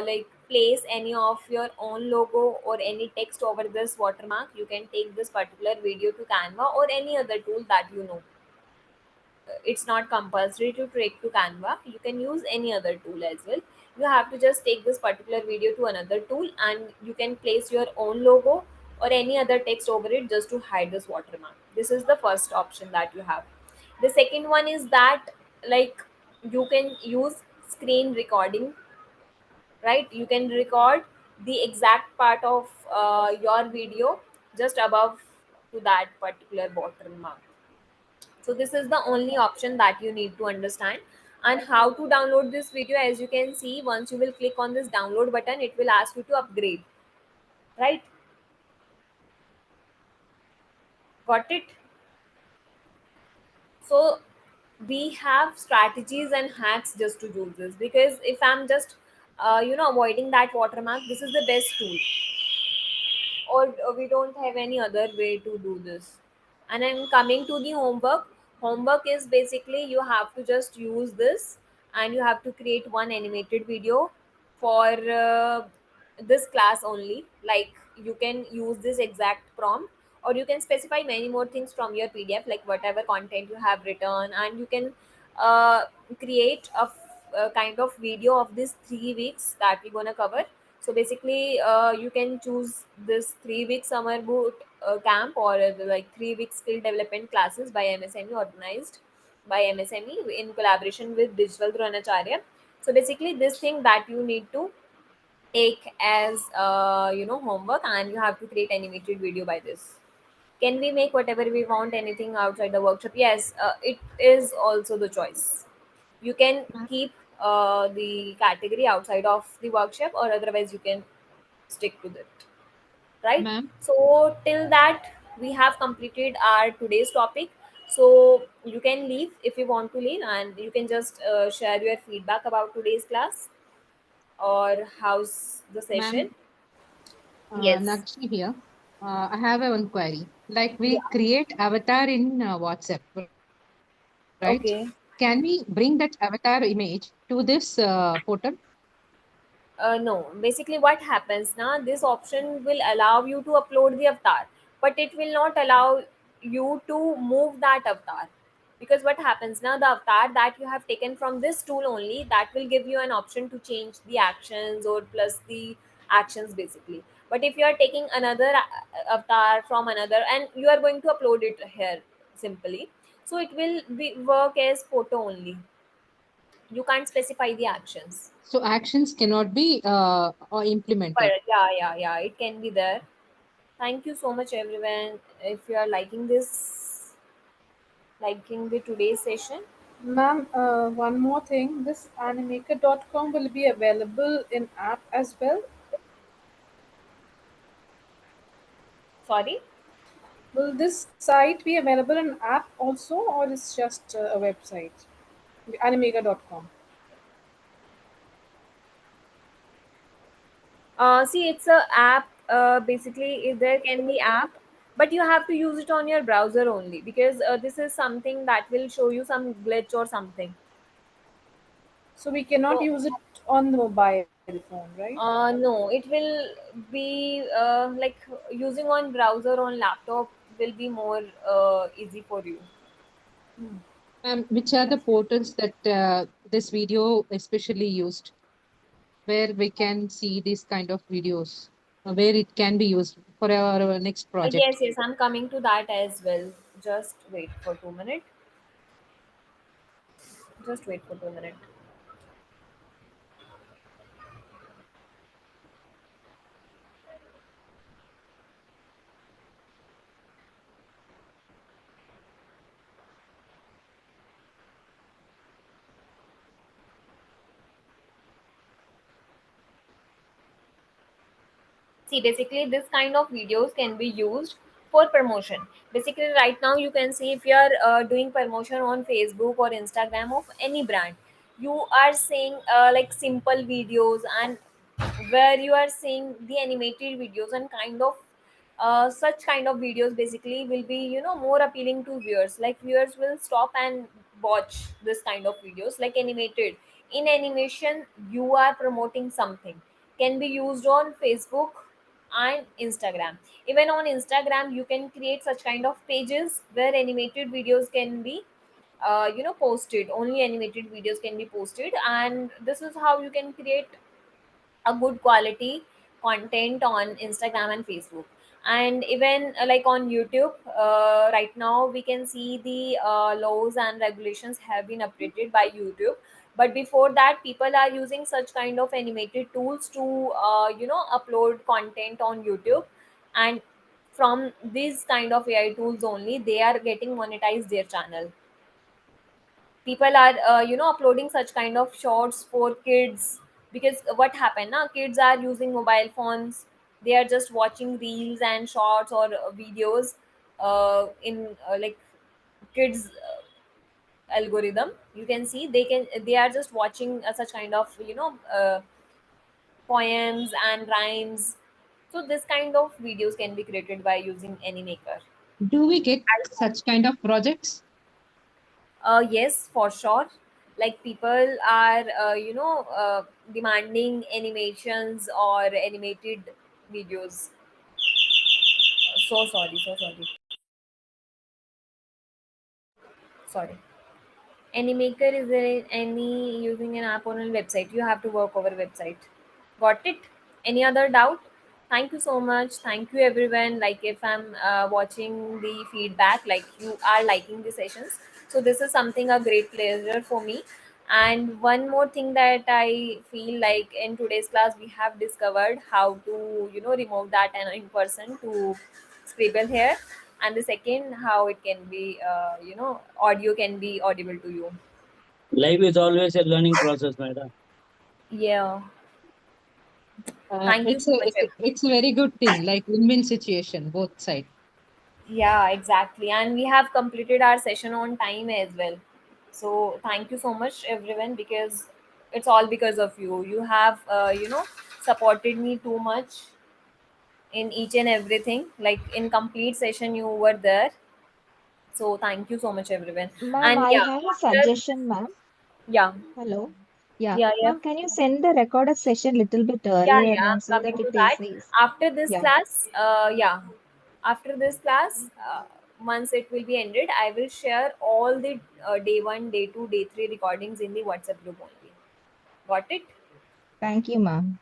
like place any of your own logo or any text over this watermark, you can take this particular video to Canva or any other tool that you know. It's not compulsory to take to Canva. You can use any other tool as well. You have to just take this particular video to another tool and you can place your own logo or any other text over it just to hide this watermark. This is the first option that you have. The second one is that, like, you can use screen recording, right? You can record the exact part of your video just above to that particular watermark. So this is the only option that you need to understand. And how to download this video, as you can see, once you will click on this download button, it will ask you to upgrade, right? Got it? So we have strategies and hacks just to do this, because if I'm just avoiding that watermark, this is the best tool, or we don't have any other way to do this. And then coming to the homework is basically you have to just use this, and you have to create one animated video for this class only. Like, you can use this exact prompt, or you can specify many more things from your PDF, like whatever content you have written, and you can uh, create a kind of video of this 3 weeks that we're gonna cover. So basically, you can choose this 3 week summer boot camp, or like 3 week skill development classes by MSME, organized by MSME in collaboration with Digital Dronacharya. So basically, this thing that you need to take as homework, and you have to create animated video by this. Can we make whatever we want, anything outside the workshop? Yes, it is also the choice. You can keep the category outside of the workshop, or otherwise you can stick to it, right? Ma'am, So till that, we have completed our today's topic. So you can leave if you want to leave, and you can just share your feedback about today's class, or how's the session. ma'am, Yes. Nakshi here. I have a one query. Like we Yeah. create avatar in WhatsApp, right? Can we Okay. bring that avatar image to this portal? No, basically what happens now, this option will allow you to upload the avatar, but it will not allow you to move that avatar. Because what happens now, the avatar that you have taken from this tool only, that will give you an option to change the actions or plus the actions basically. But if you are taking another avatar from another, and you are going to upload it here simply, so it will be work as photo only. You can't specify the actions. So actions cannot be or But implemented. yeah, it can be there. Thank you so much, everyone. If you are liking the today's session. Ma'am, one more thing. This animaker.com will be available in app as well. Sorry. Will this site be available in app also, or is just a website? Animaker.com. See, it's a app. Basically, there can be app, but you have to use it on your browser only, because this is something that will show you some glitch or something. So we cannot So, use it on the mobile phone, right? no, it will be like using on browser on laptop will be more easy for you. Which are the portals that this video especially used, where we can see these kind of videos, where it can be used for our next project? Yes, I'm coming to that as well. Just wait for 2 minutes. Just wait for 2 minutes. See, basically, this kind of videos can be used for promotion. Basically, right now you can see if you are doing promotion on Facebook or Instagram of any brand, you are seeing like simple videos, and where you are seeing the animated videos, and kind of such kind of videos basically will be, you know, more appealing to viewers. Like viewers will stop and watch this kind of videos, like animated. In animation, you are promoting something, can be used on Facebook and Instagram. Even on Instagram, you can create such kind of pages where animated videos can be you know, posted. Only animated videos can be posted, and this is how you can create a good quality content on Instagram and Facebook. And even like on YouTube, right now we can see the laws and regulations have been updated by YouTube. But before that, people are using such kind of animated tools to you know, upload content on YouTube. And from these kind of AI tools only, they are getting monetized their channel. People are you know, uploading such kind of shorts for kids, because what happened now, kids are using mobile phones, they are just watching reels and shorts or videos in like kids algorithm. You can see they are just watching such kind of, you know, poems and rhymes. So this kind of videos can be created by using Animaker. Do we get such kind of projects? Yes, for sure. Like people are, you know, demanding animations or animated videos. So sorry, so sorry. Sorry. Animaker, is there any using an app on a website? You have to work over website. Got it? Any other doubt? Thank you so much. Thank you everyone. Like if I'm watching the feedback, like you are liking the sessions. So this is something a great pleasure for me. And one more thing that I feel like in today's class we have discovered how to, you know, remove that annoying person to scribble here. And the second, how it can be, you know, audio can be audible to you. Life is always a learning process, madam. Yeah. Thank you so much. It's a very good thing, like win-win situation, both sides. Yeah, exactly. And we have completed our session on time as well. So thank you so much, everyone, because it's all because of you. You have, you know, supported me too much in each and everything. Like in complete session, you were there. So thank you so much, everyone. Ma'am, And I yeah, have a after, suggestion, ma'am. yeah, Hello. Yeah. yeah, yeah. Ma'am, can you send the recorded session little bit Yeah, earlier, yeah, ma'am, I'm so coming that to it that. is. After this Yeah. class, yeah, after this class, once it will be ended, I will share all the day one, day two, day three recordings in the WhatsApp group only. Got it? Thank you, ma'am.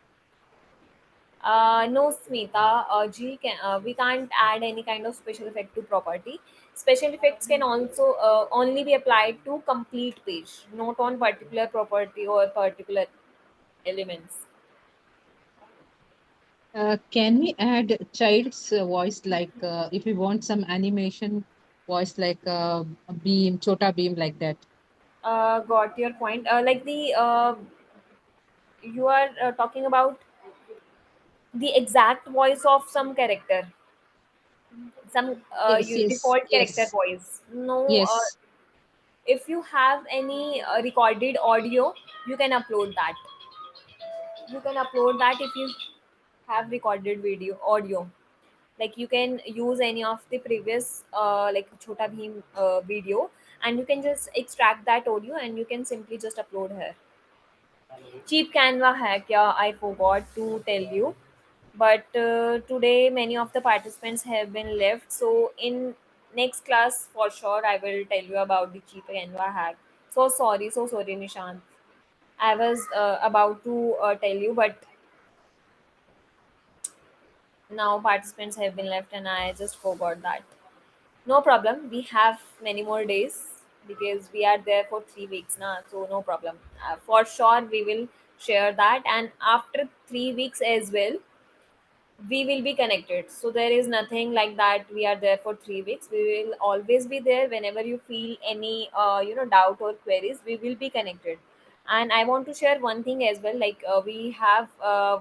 No, Smita, we can't add any kind of special effect to property. Special effects can also only be applied to complete page, not on particular property or particular elements. Can we add child's voice, like if we want some animation voice, like Beam, Chota Beam, like that? Got your point. Like the you are talking about the exact voice of some character, some Yes, yes, default character yes, voice. No, yes. if you have any recorded audio, you can upload that. You can upload that if you have recorded video audio. Like you can use any of the previous like Chota Bheem video, and you can just extract that audio and you can simply just upload here. Cheap Canva hack, yeah, I forgot to tell you. But today many of the participants have been left. So in next class, for sure, I will tell you about the cheap Canva hack. So sorry, Nishant. I was about to tell you, but now participants have been left and I just forgot that. No problem. We have many more days because we are there for 3 weeks now. So no problem. For sure, we will share that. And after 3 weeks as well, we will be connected. So there is nothing like that. We are there for 3 weeks. We will always be there. Whenever you feel any, you know, doubt or queries, we will be connected. And I want to share one thing as well. Like we have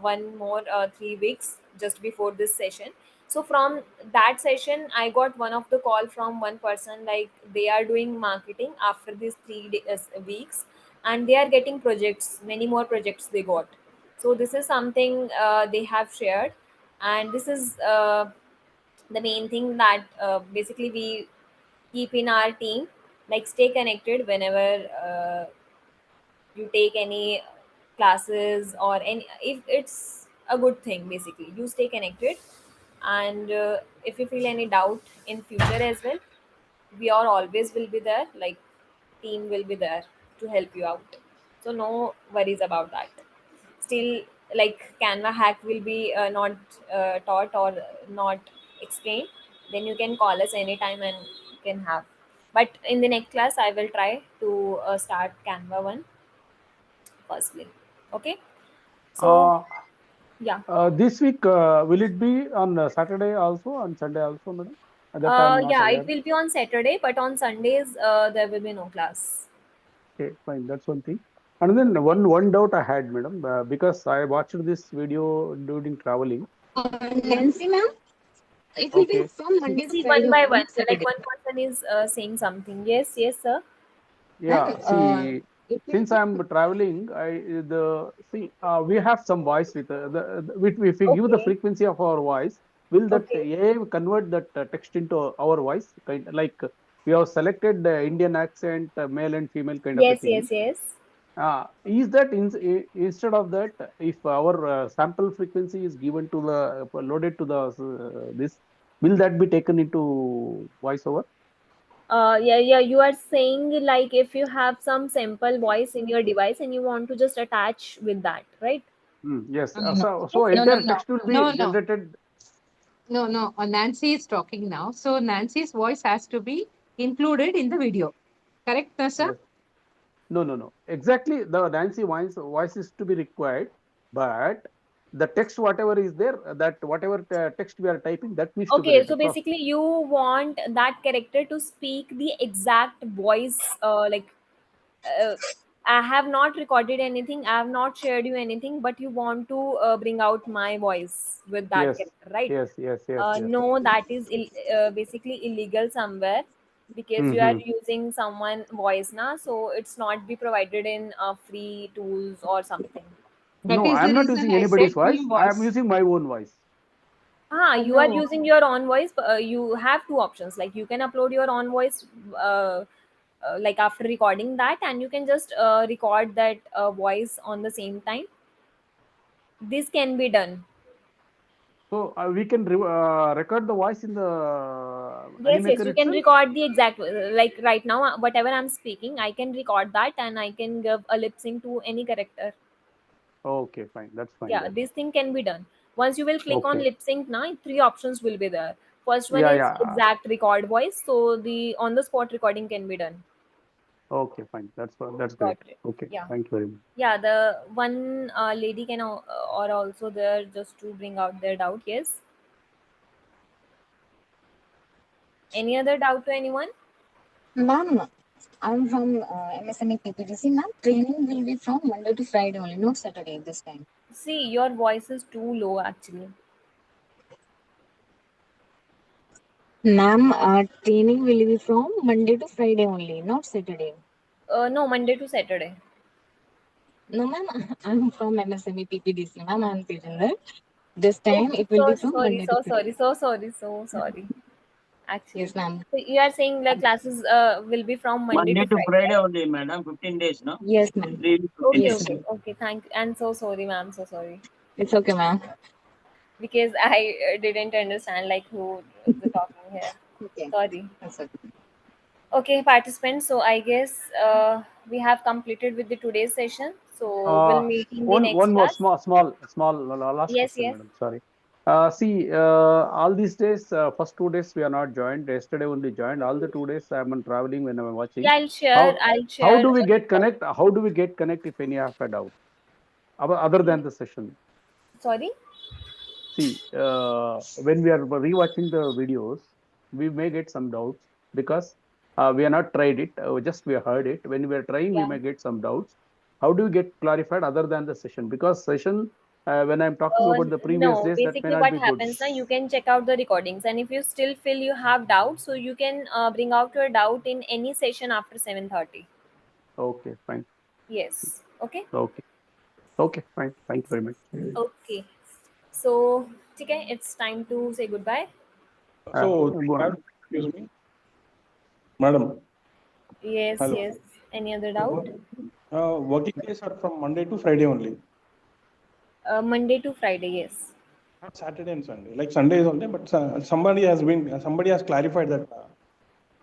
one more 3 weeks just before this session. So from that session, I got one of the call from one person, like they are doing marketing after these 3 days, weeks, and they are getting projects, many more projects they got. So this is something they have shared, and this is the main thing that basically we keep in our team, like stay connected whenever you take any classes or any, if it's a good thing, basically you stay connected. And if you feel any doubt in future as well, we are always will be there, like team will be there to help you out, so no worries about that. Still, like Canva hack will be not taught or not explained, then you can call us anytime and you can have. But in the next class I will try to start Canva one firstly. Okay, so Uh, yeah. this week, will it be on Saturday also, on Sunday also, madam? That I'm not Yeah, it aware. will be on Saturday, but on Sundays there will be no class. Okay, fine. That's one thing. And then one doubt I had, madam, because I watched this video during traveling. Nancy, ma'am, it will be Okay. from Monday to See, Friday one by only, one, not like Saturday. one person is saying something. Yes, yes, sir. Yeah. Ma'am, See, it will since be I'm traveling, we have some voice with if we give the Okay, frequency of our voice, will that okay. AI convert that text into our voice? Kind like we have selected the Indian accent, male and female kind of a Yes, thing. yes, yes. Is that instead of that, if our sample frequency is given to the loaded to the this, will that be taken into voiceover? Yeah, yeah. You are saying like if you have some sample voice in your device and you want to just attach with that, right? Yes. No, no, no. So No, no, entire no. text will be No, no. generated. No, no. Nancy is talking now. So Nancy's voice has to be included in the video. Correct, sir? Yes. No, no, no. Exactly. The Nancy voice is to be required, but the text whatever is there, that whatever text we are typing, that needs to be Okay, so written. So basically you want that character to speak the exact voice, uh, I have not recorded anything, I have not shared you anything, but you want to bring out my voice with that yes, character, right? yes, yes, yes, yes. No, that is basically illegal somewhere, because you are Mm-hmm. using someone voice now, so it's not be provided in free tools or something. That No, is I the am not reason using I said anybody's voice. team I am voice. using my own voice. You are No. using your own voice. You have two options. Like you can upload your own voice, like after recording that, and you can just record that voice on the same time. This can be done. So we can record the voice in the Yes, yes, Animaker you can itself. record the exact, like right now, whatever I'm speaking, I can record that and I can give a lip sync to any character. Okay, fine. That's fine Yeah, then. this thing can be done. Once you will click on Okay. lip sync now, three options will be there. First one Yeah, is yeah. exact record voice, so the on the spot recording can be done. Okay, fine. That's Got great. it. Okay, Yeah. thank you very much. Yeah, the one lady can or also there just to bring out their doubt. Yes. Any other doubt to anyone? Ma'am, I'm from MSME PPDC. Ma'am, training will be from Monday to Friday only, not Saturday this time. See, your voice is too low actually. Ma'am, training will be from Monday to Friday only, not Saturday. No, Monday to Saturday. No, ma'am, I'm from MSME PPDC. Ma'am, I'm Tejinder. This time Okay, it will so be from sorry, Monday to so sorry, Friday. so sorry, so sorry. Actually, Yes, ma'am. so you are saying the classes will be from Monday Monday to to Friday, Friday right? only, madam. 15 days, no? Yes, ma'am. 15 Okay, Yes, days. okay, ma'am. okay. Thank you. And so sorry, ma'am. So sorry, It's okay, ma'am. because I didn't understand like who the talking here. Okay. Sorry. That's okay. Okay, participants. So I guess we have completed with the today's session. So we'll meet in the One next more class. small last Yes, question, yes. madam. Sorry. See, all these days, first 2 days we are not joined. Yesterday only joined. All the 2 days I am on traveling when I am watching. Yeah, I'll share. How I'll how share do we a get record. connect? How do we get connect if any have a doubt other than the session? Sorry. See, when we are rewatching the videos, we may get some doubts because we are not tried it. Just we heard it. When we are trying, we Yeah. may get some doubts. How do we get clarified other than the session? Because session when I'm talking about the previous No, days, that may basically not what be good. happens now, you can check out the recordings, and if you still feel you have doubts, so you can bring out your doubt in any session after 7:30. Okay, fine. Yes. Okay. Okay. Okay, fine. Thank you very much. Okay. So, okay, it's time to say goodbye. So, Go on. madam, excuse me, madam. Yes, Hello. yes. Any other doubt? Working days are from Monday to Friday only. Monday to Friday, yes. Not Saturday and Sunday. Like Sunday is only, but somebody has clarified that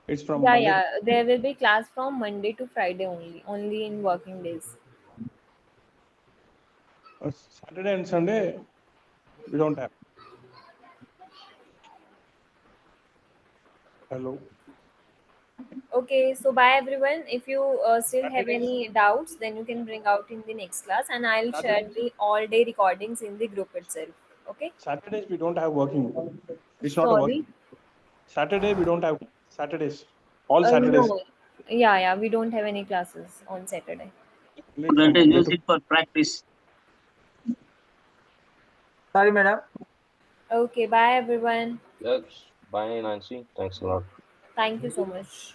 it's from Yeah, Monday. yeah. There will be class from Monday to Friday only in working days. Saturday and Sunday we don't have. Hello. Okay, so bye everyone. If you still have any doubts, then you can bring out in the next class, and I'll share the all-day recordings in the group itself. Okay? Saturdays we don't have working. It's not a work. Sorry. Saturday we don't have Saturdays. All Saturdays. No. Yeah, yeah. We don't have any classes on Saturday. Only from That is Monday use to. it for practice. Sorry, madam. Okay, bye everyone. Yes. Bye, Nancy. Thanks a lot. Thank you so much.